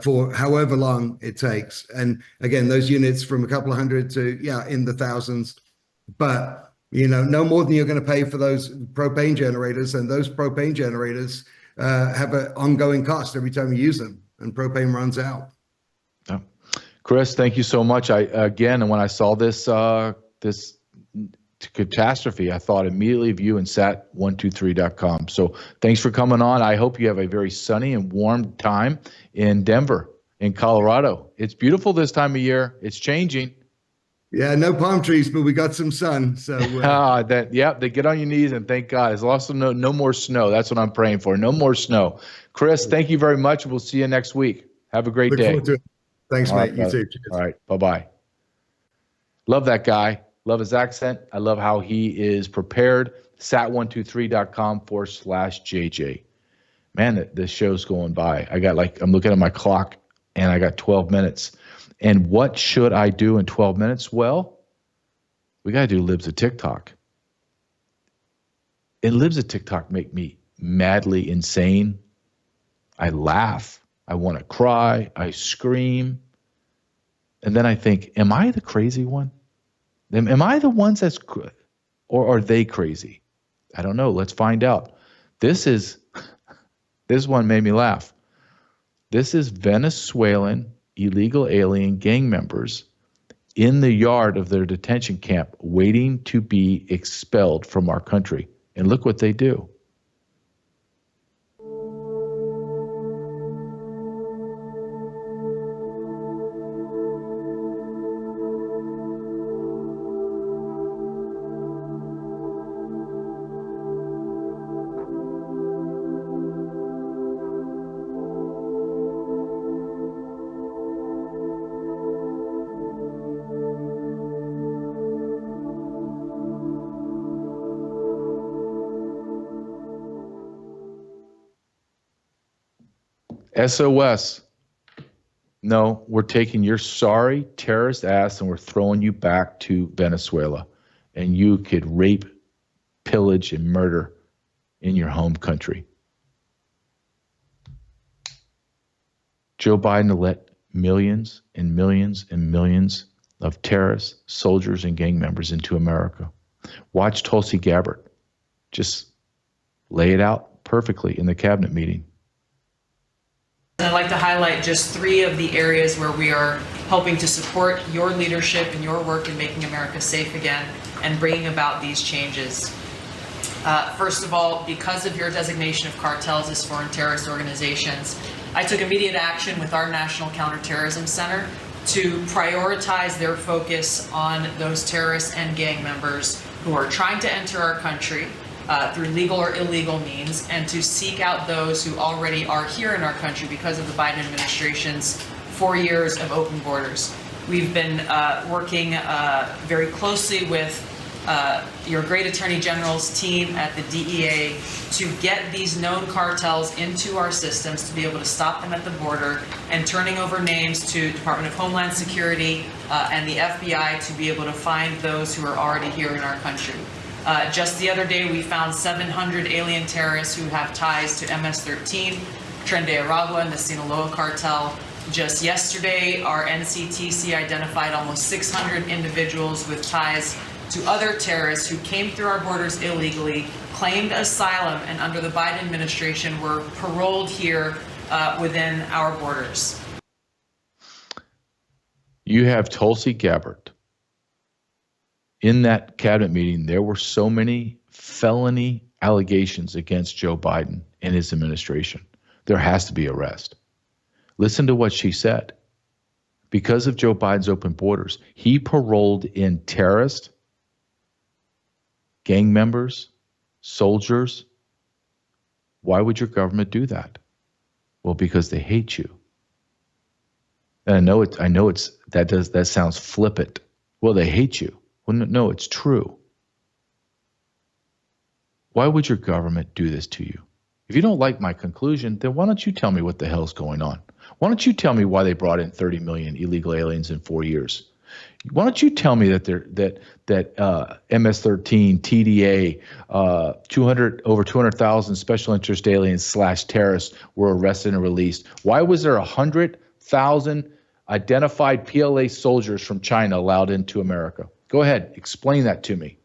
for however long it takes. And again, those units from a couple of hundred to in the thousands, but no more than you're going to pay for those propane generators. And those propane generators have an ongoing cost every time you use them, and propane runs out. Yeah. Chris, thank you so much. And when I saw this catastrophe, I thought immediately of you and sat123.com. So thanks for coming on. I hope you have a very sunny and warm time in Denver, in Colorado. It's beautiful this time of year. It's changing. Yeah, no palm trees, but we got some sun. So they get on your knees and thank God. There's also no more snow. That's what I'm praying for. No more snow. Chris, thank you very much. We'll see you next week. Have a great day. Look forward to it. Thanks, mate. You too. Cheers. All right. Bye-bye. Love that guy. Love his accent. I love how he is prepared sat123.com/JJ. Man, this show's going by. I'm looking at my clock and I got 12 minutes. And what should I do in 12 minutes? Well, we got to do Libs of TikTok. And Libs of TikTok make me madly insane. I laugh. I want to cry. I scream. And then I think, am I the crazy one? Am I the ones that's, or are they crazy? I don't know. Let's find out. This one made me laugh. This is Venezuelan illegal alien gang members in the yard of their detention camp waiting to be expelled from our country. And look what they do. SOS. No, we're taking your sorry terrorist ass and we're throwing you back to Venezuela. And you could rape, pillage, and murder in your home country. Joe Biden will let millions and millions and millions of terrorists, soldiers, and gang members into America. Watch Tulsi Gabbard just lay it out perfectly in the cabinet meeting. I'd like to highlight just 3 of the areas where we are helping to support your leadership and your work in making America safe again and bringing about these changes. First of all, because of your designation of cartels as foreign terrorist organizations, I took immediate action with our National Counterterrorism Center to prioritize their focus on those terrorists and gang members who are trying to enter our country through legal or illegal means, and to seek out those who already are here in our country because of the Biden administration's 4 years of open borders. We've been working very closely with your great Attorney General's team at the DEA to get these known cartels into our systems, to be able to stop them at the border, and turning over names to Department of Homeland Security and the FBI to be able to find those who are already here in our country. Just the other day, we found 700 alien terrorists who have ties to MS-13, Tren de Aragua, and the Sinaloa cartel. Just yesterday, our NCTC identified almost 600 individuals with ties to other terrorists who came through our borders illegally, claimed asylum, and under the Biden administration were paroled here within our borders. You have Tulsi Gabbard. In that cabinet meeting, there were so many felony allegations against Joe Biden and his administration. There has to be arrest. Listen to what she said. Because of Joe Biden's open borders, he paroled in terrorists, gang members, soldiers. Why would your government do that? Well, because they hate you. And that sounds flippant. Well, they hate you. Well, no, it's true. Why would your government do this to you? If you don't like my conclusion, then why don't you tell me what the hell's going on? Why don't you tell me why they brought in 30 million illegal aliens in 4 years? Why don't you tell me that MS-13, TDA, over 200,000 special interest aliens / terrorists were arrested and released? Why was there 100,000 identified PLA soldiers from China allowed into America? Go ahead, explain that to me.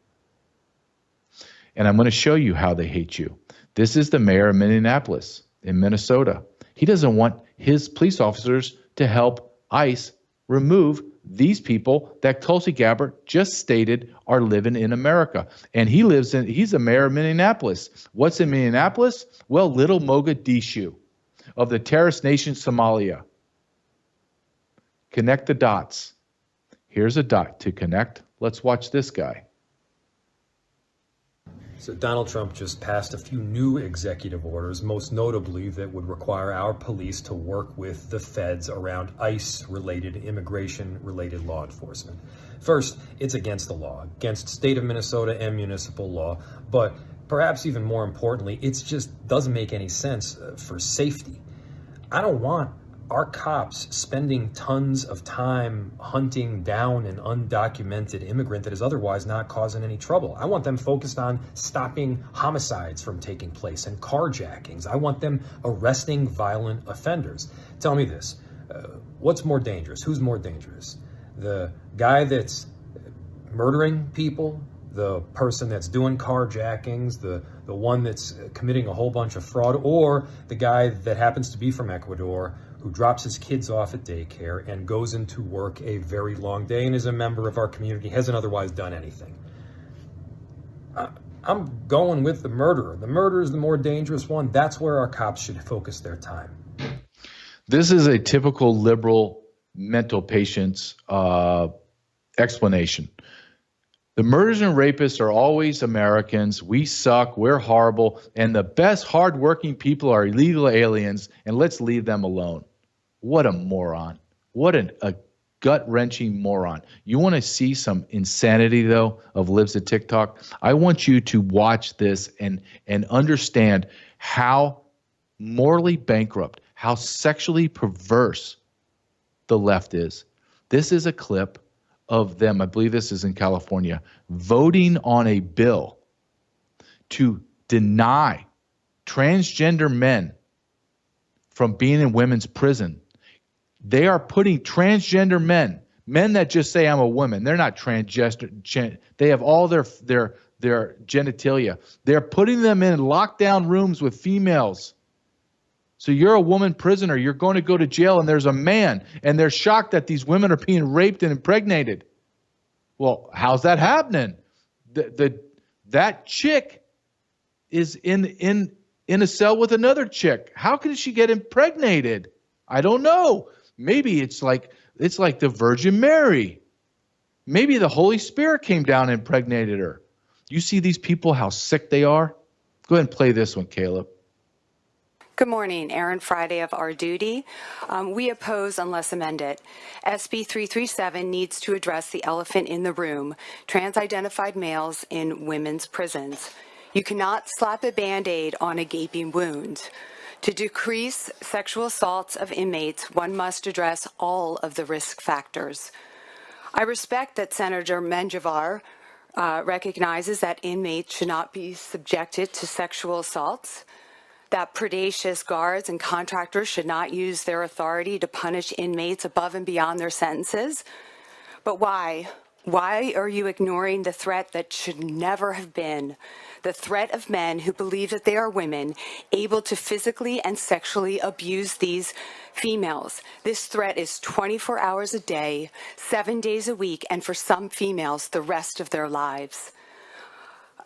And I'm going to show you how they hate you. This is the mayor of Minneapolis in Minnesota. He doesn't want his police officers to help ICE remove these people that Tulsi Gabbard just stated are living in America. And he's the mayor of Minneapolis. What's in Minneapolis? Well, Little Mogadishu of the terrorist nation Somalia. Connect the dots. Here's a dot to connect. Let's watch this guy. So Donald Trump just passed a few new executive orders, most notably that would require our police to work with the feds around ICE-related, immigration-related law enforcement. First, it's against the law, against state of Minnesota and municipal law, but perhaps even more importantly, it just doesn't make any sense for safety. I don't want our cops spending tons of time hunting down an undocumented immigrant that is otherwise not causing any trouble. I want them focused on stopping homicides from taking place and carjackings. I want them arresting violent offenders. Tell me this, what's more dangerous? Who's more dangerous? The guy that's murdering people, the person that's doing carjackings, the one that's committing a whole bunch of fraud, or the guy that happens to be from Ecuador who drops his kids off at daycare and goes into work a very long day and is a member of our community, hasn't otherwise done anything? I'm going with the murderer. The murderer is the more dangerous one. That's where our cops should focus their time. This is a typical liberal mental patient's explanation. The murderers and rapists are always Americans. We suck. We're horrible. And the best hardworking people are illegal aliens, and let's leave them alone. What a moron. What a gut-wrenching moron. You want to see some insanity, though, of libs at TikTok? I want you to watch this and understand how morally bankrupt, how sexually perverse the left is. This is a clip of them, I believe this is in California, voting on a bill to deny transgender men from being in women's prison. They are putting transgender men that just say I'm a woman, they're not transgender, they have all their genitalia. They're putting them in lockdown rooms with females. So you're a woman prisoner, you're going to go to jail, and there's a man, and they're shocked that these women are being raped and impregnated. Well, how's that happening? That chick is in a cell with another chick. How can she get impregnated? I don't know. Maybe it's like the Virgin Mary. Maybe the Holy Spirit came down and impregnated her. You see these people, how sick they are? Go ahead and play this one, Caleb. Good morning, Erin Friday of Our Duty. We oppose unless amended. SB 337 needs to address the elephant in the room, trans-identified males in women's prisons. You cannot slap a Band-Aid on a gaping wound. To decrease sexual assaults of inmates, one must address all of the risk factors. I respect that Senator Menjivar recognizes that inmates should not be subjected to sexual assaults, that predacious guards and contractors should not use their authority to punish inmates above and beyond their sentences. But why? Why are you ignoring the threat that should never have been? The threat of men who believe that they are women able to physically and sexually abuse these females. This threat is 24 hours a day, 7 days a week, and for some females, the rest of their lives.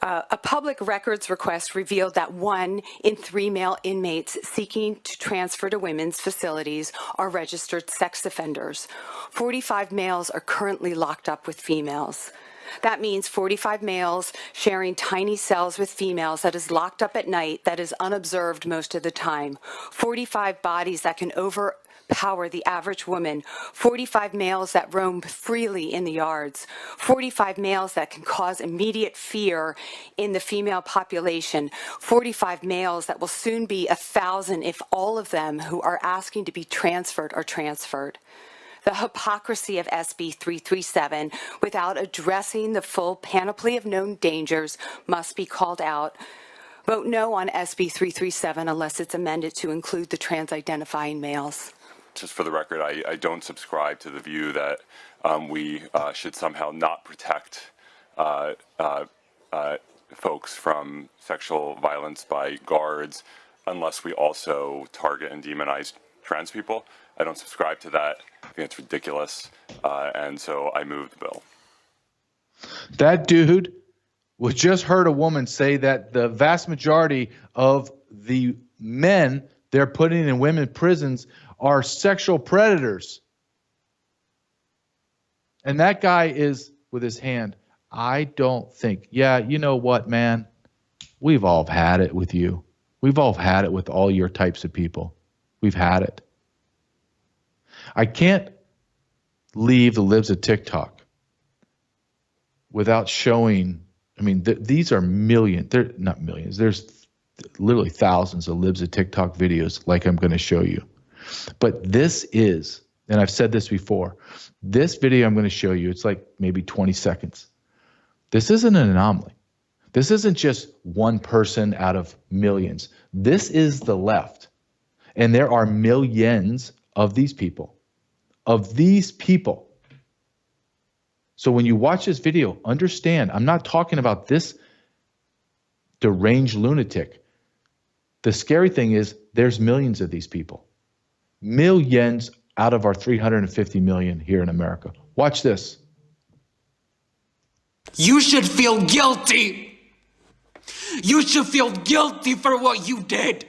A public records request revealed that 1 in 3 male inmates seeking to transfer to women's facilities are registered sex offenders. 45 males are currently locked up with females. That means 45 males sharing tiny cells with females that is locked up at night, that is unobserved most of the time. 45 bodies that can overpower the average woman. 45 males that roam freely in the yards. 45 males that can cause immediate fear in the female population. 45 males that will soon be 1,000 if all of them who are asking to be transferred are transferred. The hypocrisy of SB 337 without addressing the full panoply of known dangers must be called out. Vote no on SB 337 unless it's amended to include the trans-identifying males. Just for the record, I don't subscribe to the view that we should somehow not protect folks from sexual violence by guards unless we also target and demonize trans people. I don't subscribe to that. I think it's ridiculous, and so I moved the bill. That dude just heard a woman say that the vast majority of the men they're putting in women's prisons are sexual predators. And that guy is with his hand. I don't think, yeah, you know what, man? We've all had it with you. We've all had it with all your types of people. We've had it. I can't leave the libs of TikTok without showing. I mean, these are millions. They're not millions. There's literally thousands of libs of TikTok videos like I'm going to show you. But this is, and I've said this before, this video I'm going to show you, it's like maybe 20 seconds. This isn't an anomaly. This isn't just one person out of millions. This is the left. And there are millions of these people. So when you watch this video, understand, I'm not talking about this deranged lunatic. The scary thing is there's millions of these people. Millions out of our 350 million here in America. Watch this. You should feel guilty. You should feel guilty for what you did.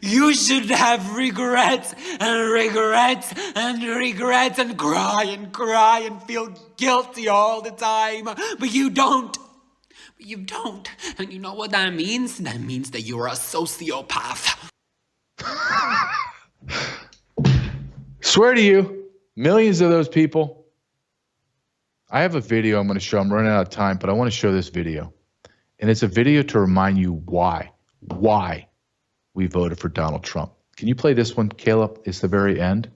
You should have regrets and regrets and regrets and cry and feel guilty all the time. But you don't. You don't. And you know what that means? That means that you're a sociopath. Swear to you, millions of those people. I have a video I'm going to show. I'm running out of time, but I want to show this video. And it's a video to remind you why we voted for Donald Trump. Can you play this one, Caleb? It's the very end.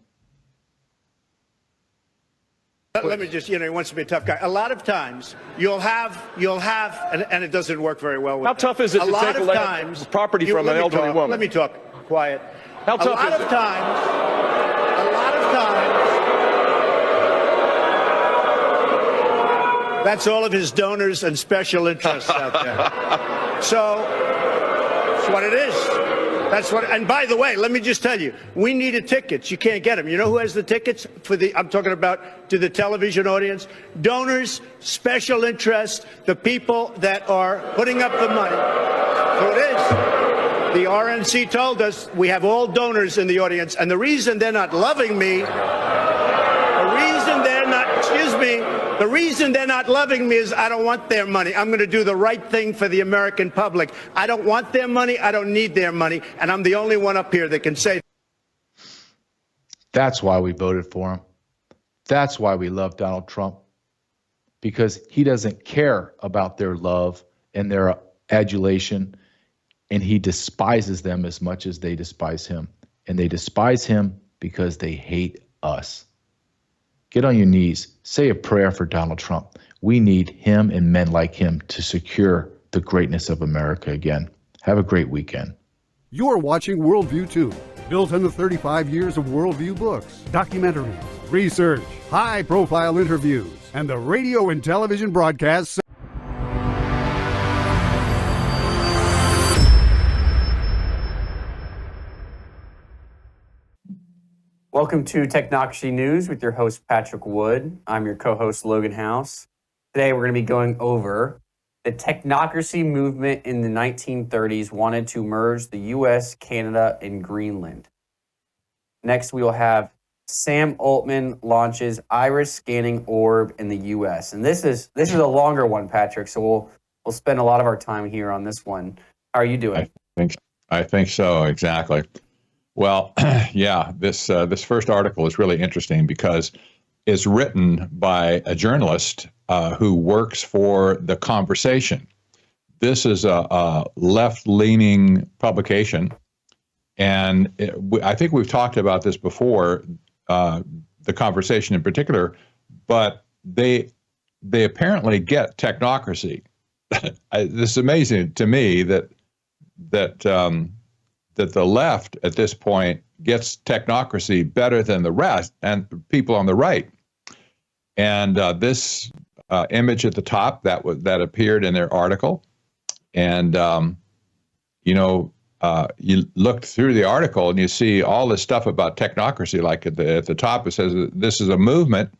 Let me just, he wants to be a tough guy. A lot of times you'll have, and it doesn't work very well with How tough is it to take a property from an elderly woman? Let me talk quiet. How tough is it? A lot of times, that's all of his donors and special interests out there. So, that's what it is. And by the way, let me just tell you, we needed tickets. You can't get them. You know who has the tickets for I'm talking about to the television audience? Donors, special interests, the people that are putting up the money. So it is. The RNC told us we have all donors in the audience, and the reason they're not loving me, the reason they're not loving me is I don't want their money. I'm going to do the right thing for the American public. I don't want their money. I don't need their money. And I'm the only one up here that can say. That's why we voted for him. That's why we love Donald Trump. Because he doesn't care about their love and their adulation. And he despises them as much as they despise him. And they despise him because they hate us. Get on your knees. Say a prayer for Donald Trump. We need him and men like him to secure the greatness of America again. Have a great weekend. You're watching Worldview 2, built on the 35 years of Worldview books, documentaries, research, high-profile interviews, and the radio and television broadcasts. Welcome to Technocracy News with your host, Patrick Wood. I'm your co-host, Logan House. Today, we're going to be going over the technocracy movement in the 1930s wanted to merge the U.S., Canada, and Greenland. Next, we will have Sam Altman launches iris scanning orb in the U.S. And this is a longer one, Patrick, so we'll spend a lot of our time here on this one. How are you doing? I think so, exactly. Well, yeah, this first article is really interesting because it's written by a journalist who works for The Conversation. This is a left-leaning publication, and I think we've talked about this before, The Conversation in particular, but they apparently get technocracy. This is amazing to me that the left at this point gets technocracy better than the rest and people on the right. And this image at the top that appeared in their article, and you look through the article and you see all this stuff about technocracy. Like at the top, it says this is a movement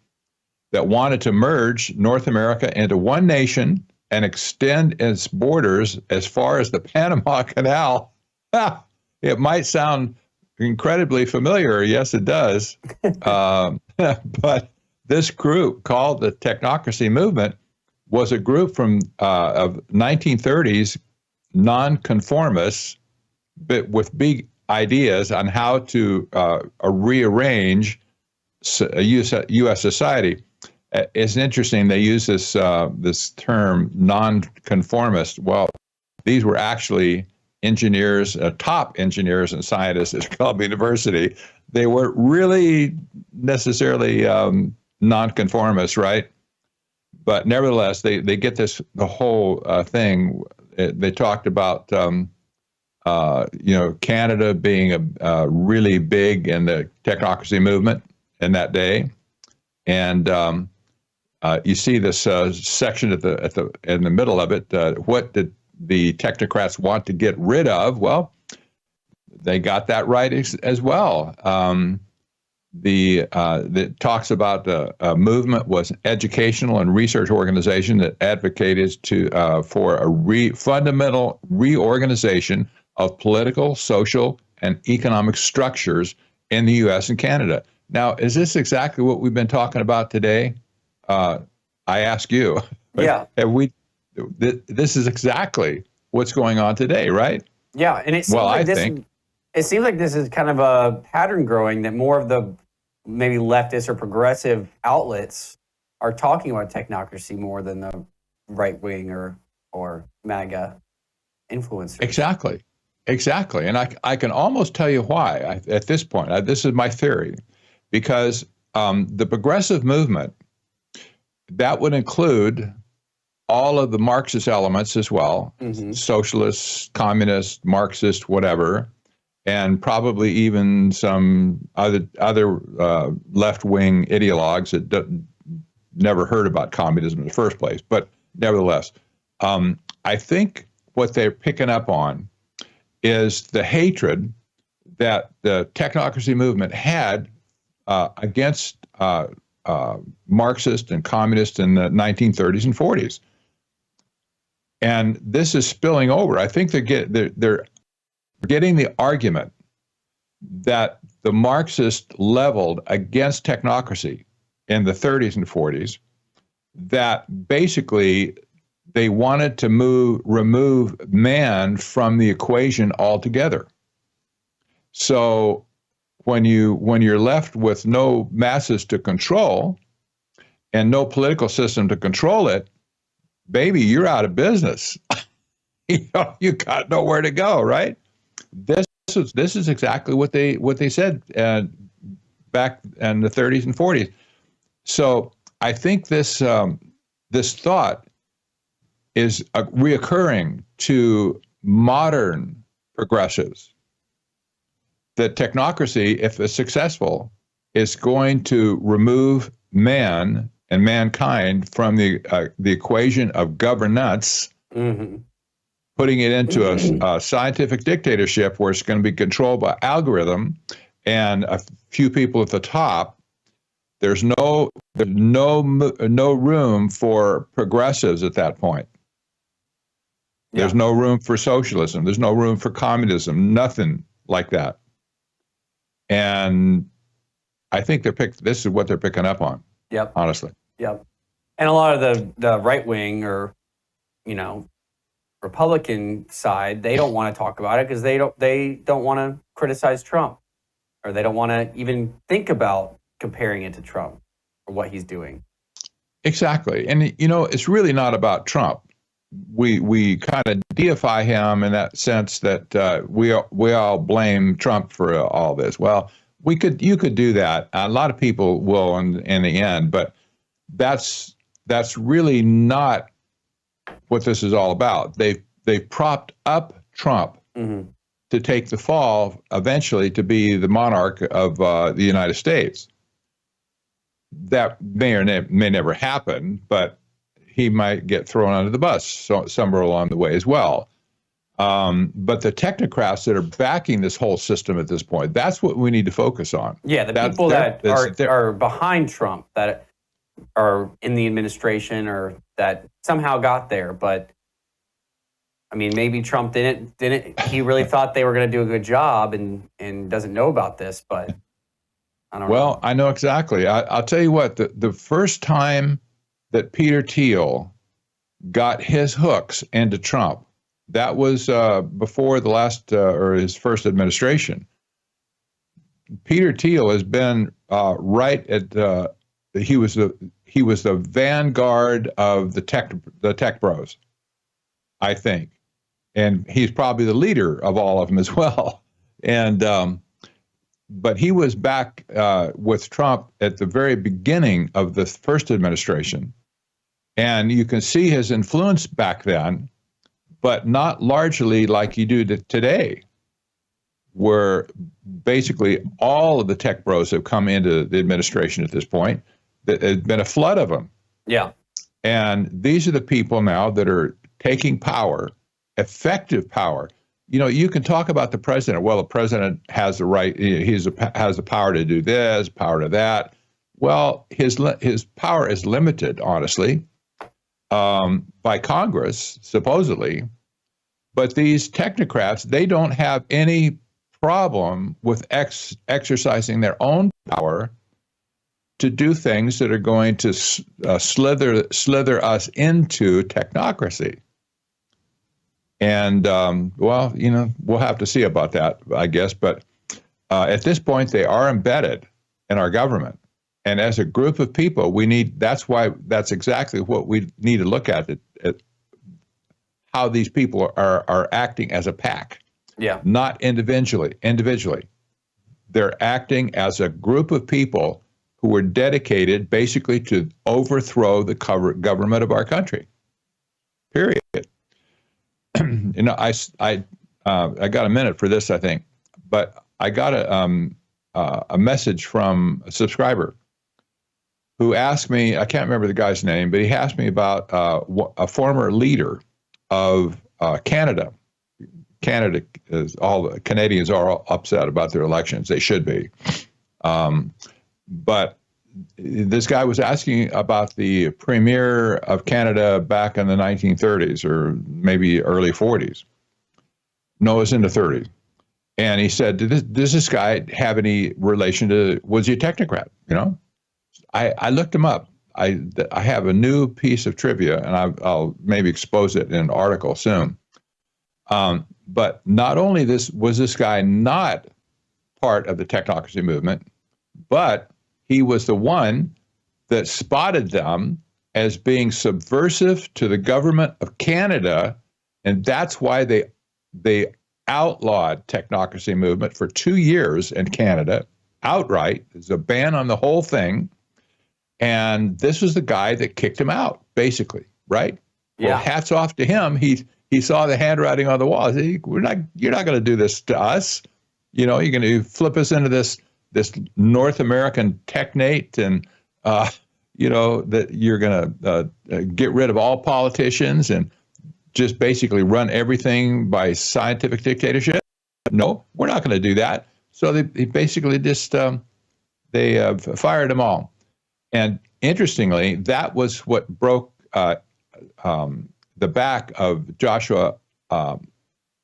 that wanted to merge North America into one nation and extend its borders as far as the Panama Canal. It might sound incredibly familiar. Yes, it does. But this group called the Technocracy Movement was a group from of 1930s nonconformists, but with big ideas on how to rearrange U.S. society. It's interesting. They use this term nonconformist. Well, these were actually engineers, top engineers and scientists at Columbia University. They weren't really necessarily nonconformists, right? But nevertheless, they get the whole thing. They talked about Canada being a really big in the technocracy movement in that day, and you see this section in the middle of it. What did the technocrats want to get rid of? Well, they got that right as well. That talks about the movement was an educational and research organization that advocated for a fundamental reorganization of political, social, and economic structures in the U.S. and Canada. Now, is this exactly what we've been talking about today? I ask you. Yeah. This is exactly what's going on today, right? Yeah, and it seems like this is kind of a pattern growing that more of the maybe leftist or progressive outlets are talking about technocracy more than the right wing or MAGA influencers. Exactly. And I can almost tell you why at this point. This is my theory, because the progressive movement, that would include all of the Marxist elements as well, socialist, communist, Marxist, whatever, and probably even some other left-wing ideologues that never heard about communism in the first place. But nevertheless, I think what they're picking up on is the hatred that the technocracy movement had against Marxist and communist in the 1930s and 40s. And this is spilling over. I think they're getting the argument that the Marxists leveled against technocracy in the 30s and 40s, that basically they wanted to remove man from the equation altogether. So when you're left with no masses to control and no political system to control it, baby, you're out of business. You got nowhere to go, right? This is exactly what they said back in the 30s and 40s. So I think this thought is reoccurring to modern progressives. That technocracy, if it's successful, is going to remove man and mankind from the equation of governance, putting it into a scientific dictatorship where it's going to be controlled by algorithm and a few people at the top. There's no room for progressives at that point. There's no room for socialism. There's no room for communism. Nothing like that. And I think this is what they're picking up on. Yep. Honestly. Yep. And a lot of the right wing or, Republican side, they don't want to talk about it because they don't want to criticize Trump, or they don't want to even think about comparing it to Trump or what he's doing. Exactly. And, it's really not about Trump. We kind of deify him in that sense that we all blame Trump for all this. Well, you could do that. A lot of people will in the end, but that's really not what this is all about. They've propped up Trump to take the fall eventually to be the monarch of the United States. That may or may never happen, but he might get thrown under the bus somewhere along the way as well. But the technocrats that are backing this whole system at this point, that's what we need to focus on. Yeah, the people that are behind Trump, that are in the administration or that somehow got there. But, I mean, maybe Trump didn't he really thought they were going to do a good job and doesn't know about this, but I don't know. Well, I know exactly. I'll tell you what, the first time that Peter Thiel got his hooks into Trump, that was before the last or his first administration. Peter Thiel has been right at he was he was the vanguard of the tech bros, I think, and he's probably the leader of all of them as well. And but he was back with Trump at the very beginning of the first administration, and you can see his influence back then, but not largely like you do today, where basically all of the tech bros have come into the administration at this point. There's been a flood of them. Yeah. And these are the people now that are taking power, effective power. You know, you can talk about the president. Well, the president has the right, has the power to do this, power to that. Well, his power is limited, honestly, by Congress, supposedly. But these technocrats, they don't have any problem with exercising their own power to do things that are going to slither us into technocracy. And, well, you know, we'll have to see about that, I guess. But at this point, they are embedded in our government. And as a group of people, that's exactly what we need to look at how these people are acting as a pack. Yeah. Not individually. They're acting as a group of people who are dedicated basically to overthrow the government of our country. Period. You know, I got a minute for this, I think, but I got a message from a subscriber who asked me, I can't remember the guy's name, but he asked me about a former leader of Canada. Canada is Canadians are all upset about their elections. They should be. But this guy was asking about the premier of Canada back in the 1930s or maybe early 40s. No, it was in the 30s. And he said, does this guy have any relation to, was he a technocrat? You know, I looked him up. I have a new piece of trivia, and I'll maybe expose it in an article soon. But not only was this guy not part of the technocracy movement, but he was the one that spotted them as being subversive to the government of Canada, and that's why they outlawed technocracy movement for 2 years in Canada outright. There's a ban on the whole thing, and this was the guy that kicked him out, basically, right? Yeah. Well, hats off to him. He saw the handwriting on the wall. He said, you're not going to do this to us. You know, you're going to flip us into this North American technate, and you know that you're going to get rid of all politicians and just basically run everything by scientific dictatorship. No, we're not going to do that. So they basically just they fired them all. And interestingly, that was what broke the back of Joshua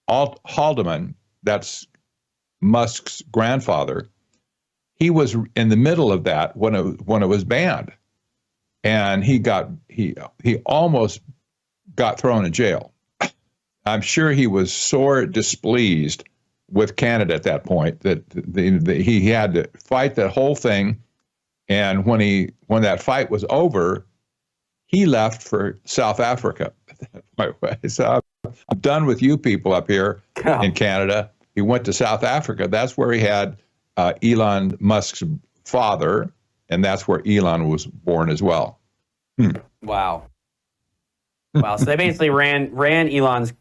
Haldeman. That's Musk's grandfather. He was in the middle of that when it was banned, and he almost got thrown in jail. I'm sure he was sore displeased with Canada at that point that he had to fight that whole thing, and when that fight was over, he left for South Africa. So I'm done with you people up here in Canada. He went to South Africa. That's where he had Elon Musk's father, and that's where Elon was born as well. Wow. So they basically ran Elon's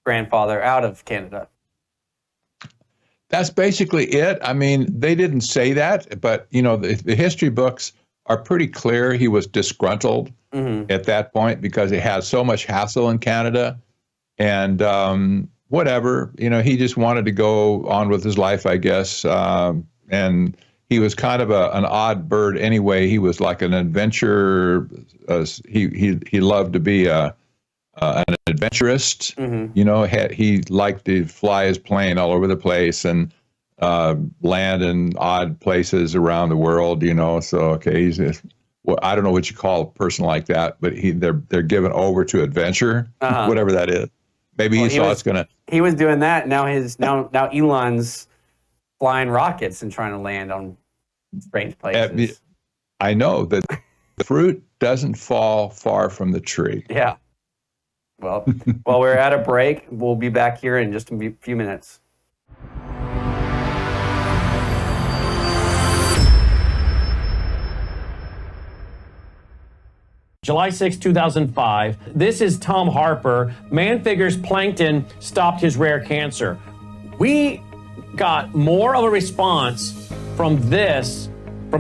grandfather out of Canada. That's basically it. I mean, they didn't say that, but you know, the history books are pretty clear. He was disgruntled at that point because he had so much hassle in Canada, and whatever, you know, he just wanted to go on with his life, I guess. And he was kind of an odd bird anyway. He was like an adventurer. He loved to be an adventurist. You know, he liked to fly his plane all over the place and land in odd places around the world. You know, so okay, he's well, I don't know what you call a person like that, but they're given over to adventure, whatever that is. Maybe he thought it's gonna. He was doing that. Now Elon's flying rockets and trying to land on strange places. I know that The fruit doesn't fall far from the tree. Yeah. Well, while we're at a break, we'll be back here in just a few minutes. July 6, 2005. This is Tom Harper. Man figures plankton stopped his rare cancer. We got more of a response from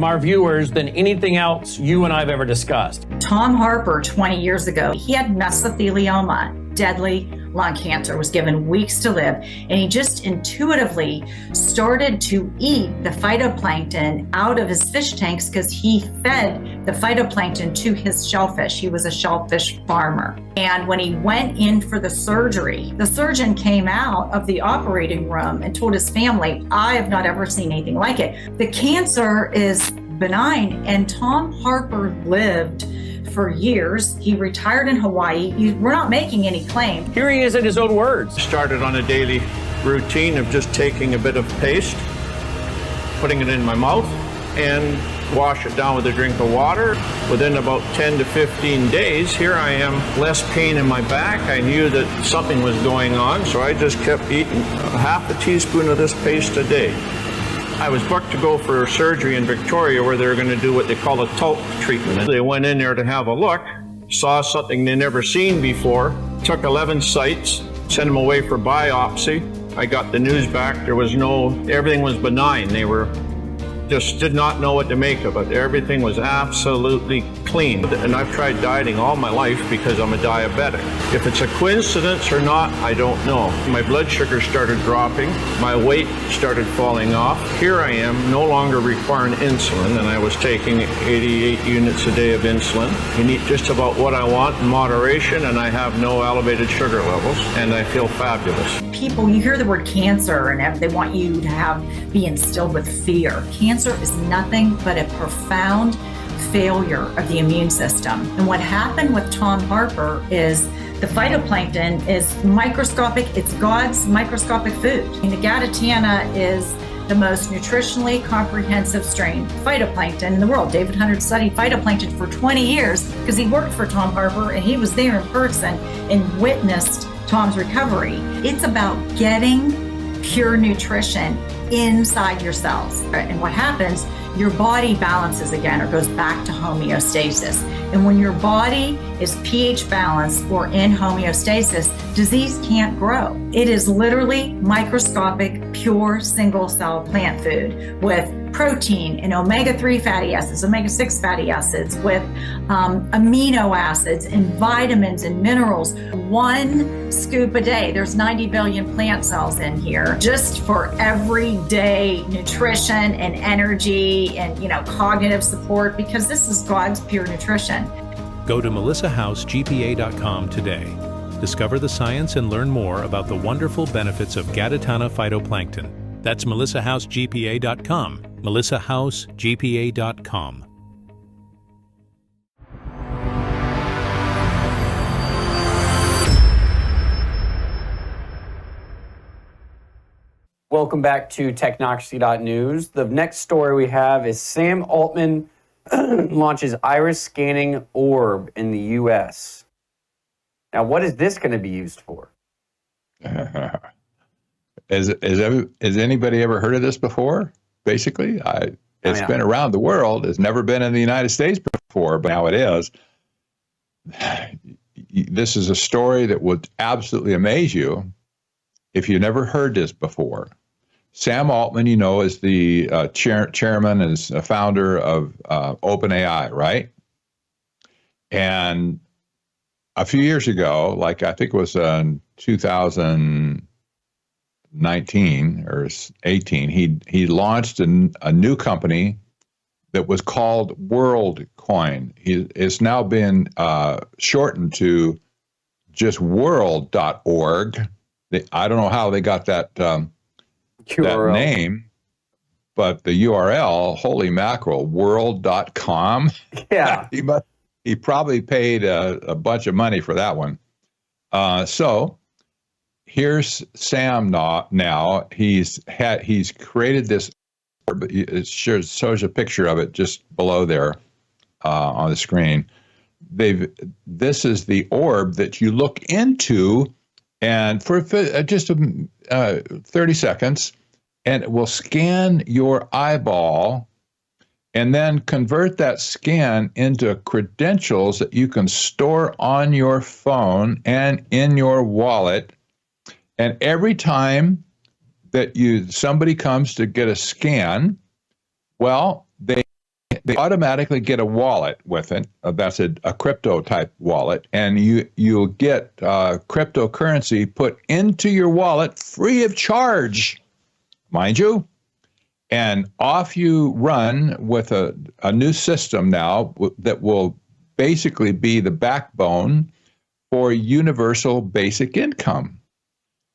our viewers than anything else you and I have ever discussed. Tom Harper, 20 years ago, he had mesothelioma, deadly lung cancer, was given weeks to live, and he just intuitively started to eat the phytoplankton out of his fish tanks because he fed the phytoplankton to his shellfish. He was a shellfish farmer. And when he went in for the surgery, the surgeon came out of the operating room and told his family, I have not ever seen anything like it. The cancer is benign, and Tom Harper lived for years. He retired in Hawaii. We're not making any claim. Here he is in his own words. Started on a daily routine of just taking a bit of paste, putting it in my mouth, and wash it down with a drink of water. Within about 10 to 15 days, here I am, less pain in my back. I knew that something was going on, so I just kept eating half a teaspoon of this paste a day. I was booked to go for surgery in Victoria where they were going to do what they call a talc treatment. They went in there to have a look, saw something they never seen before, took 11 sites, sent them away for biopsy. I got the news back. Everything was benign. They just did not know what to make of it. Everything was absolutely clean. And I've tried dieting all my life because I'm a diabetic. If it's a coincidence or not, I don't know. My blood sugar started dropping. My weight started falling off. Here I am, no longer requiring insulin, and I was taking 88 units a day of insulin. I can eat just about what I want in moderation, and I have no elevated sugar levels, and I feel fabulous. People, you hear the word cancer, and they want you to be instilled with fear. Cancer is nothing but a profound failure of the immune system. And what happened with Tom Harper is the phytoplankton is microscopic. It's God's microscopic food. And the Gatatana is the most nutritionally comprehensive strain of phytoplankton in the world. David Hunter studied phytoplankton for 20 years because he worked for Tom Harper, and he was there in person and witnessed Tom's recovery. It's about getting pure nutrition inside your cells. And what happens, your body balances again or goes back to homeostasis. And when your body is pH balanced or in homeostasis, disease can't grow. It is literally microscopic, pure single cell plant food with protein and omega-3 fatty acids, omega-6 fatty acids, with amino acids and vitamins and minerals. 1 scoop a day. There's 90 billion plant cells in here just for everyday nutrition and energy and, cognitive support, because this is God's pure nutrition. Go to melissahousegpa.com today. Discover the science and learn more about the wonderful benefits of Gatatana phytoplankton. That's melissahousegpa.com. melissahousegpa.com. Welcome back to Technocracy.news. The next story we have is Sam Altman launches iris scanning orb in the U.S. Now, what is this going to be used for? Has anybody ever heard of this before? Basically, it's been around the world. It's never been in the United States before, but now it is. This is a story that would absolutely amaze you if you never heard this before. Sam Altman, is the chairman and is a founder of OpenAI, right? And a few years ago, I think it was 2019 or 18, he launched a new company that was called WorldCoin. It's now been shortened to just world.org. I don't know how they got that that name, but the URL, holy mackerel, world.com. Yeah. He probably paid a bunch of money for that one. So here's Sam now. He's created this. It shows a picture of it just below there. on the screen. This is the orb that you look into, and for just 30 seconds, and it will scan your eyeball and then convert that scan into credentials that you can store on your phone and in your wallet. And every time that somebody comes to get a scan, well, they automatically get a wallet with it. That's a crypto type wallet, and you'll get cryptocurrency put into your wallet free of charge, mind you. And off you run with a new system now that will basically be the backbone for universal basic income.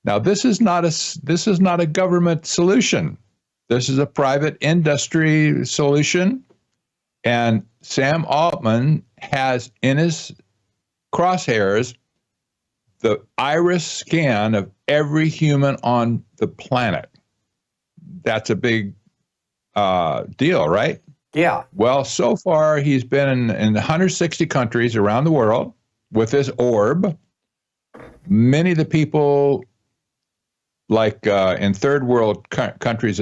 Now, this is not a government solution. This is a private industry solution. And Sam Altman has in his crosshairs the iris scan of every human on the planet. That's a big deal, right? Yeah. Well, so far he's been in 160 countries around the world with this orb. Many of the people, like in third world countries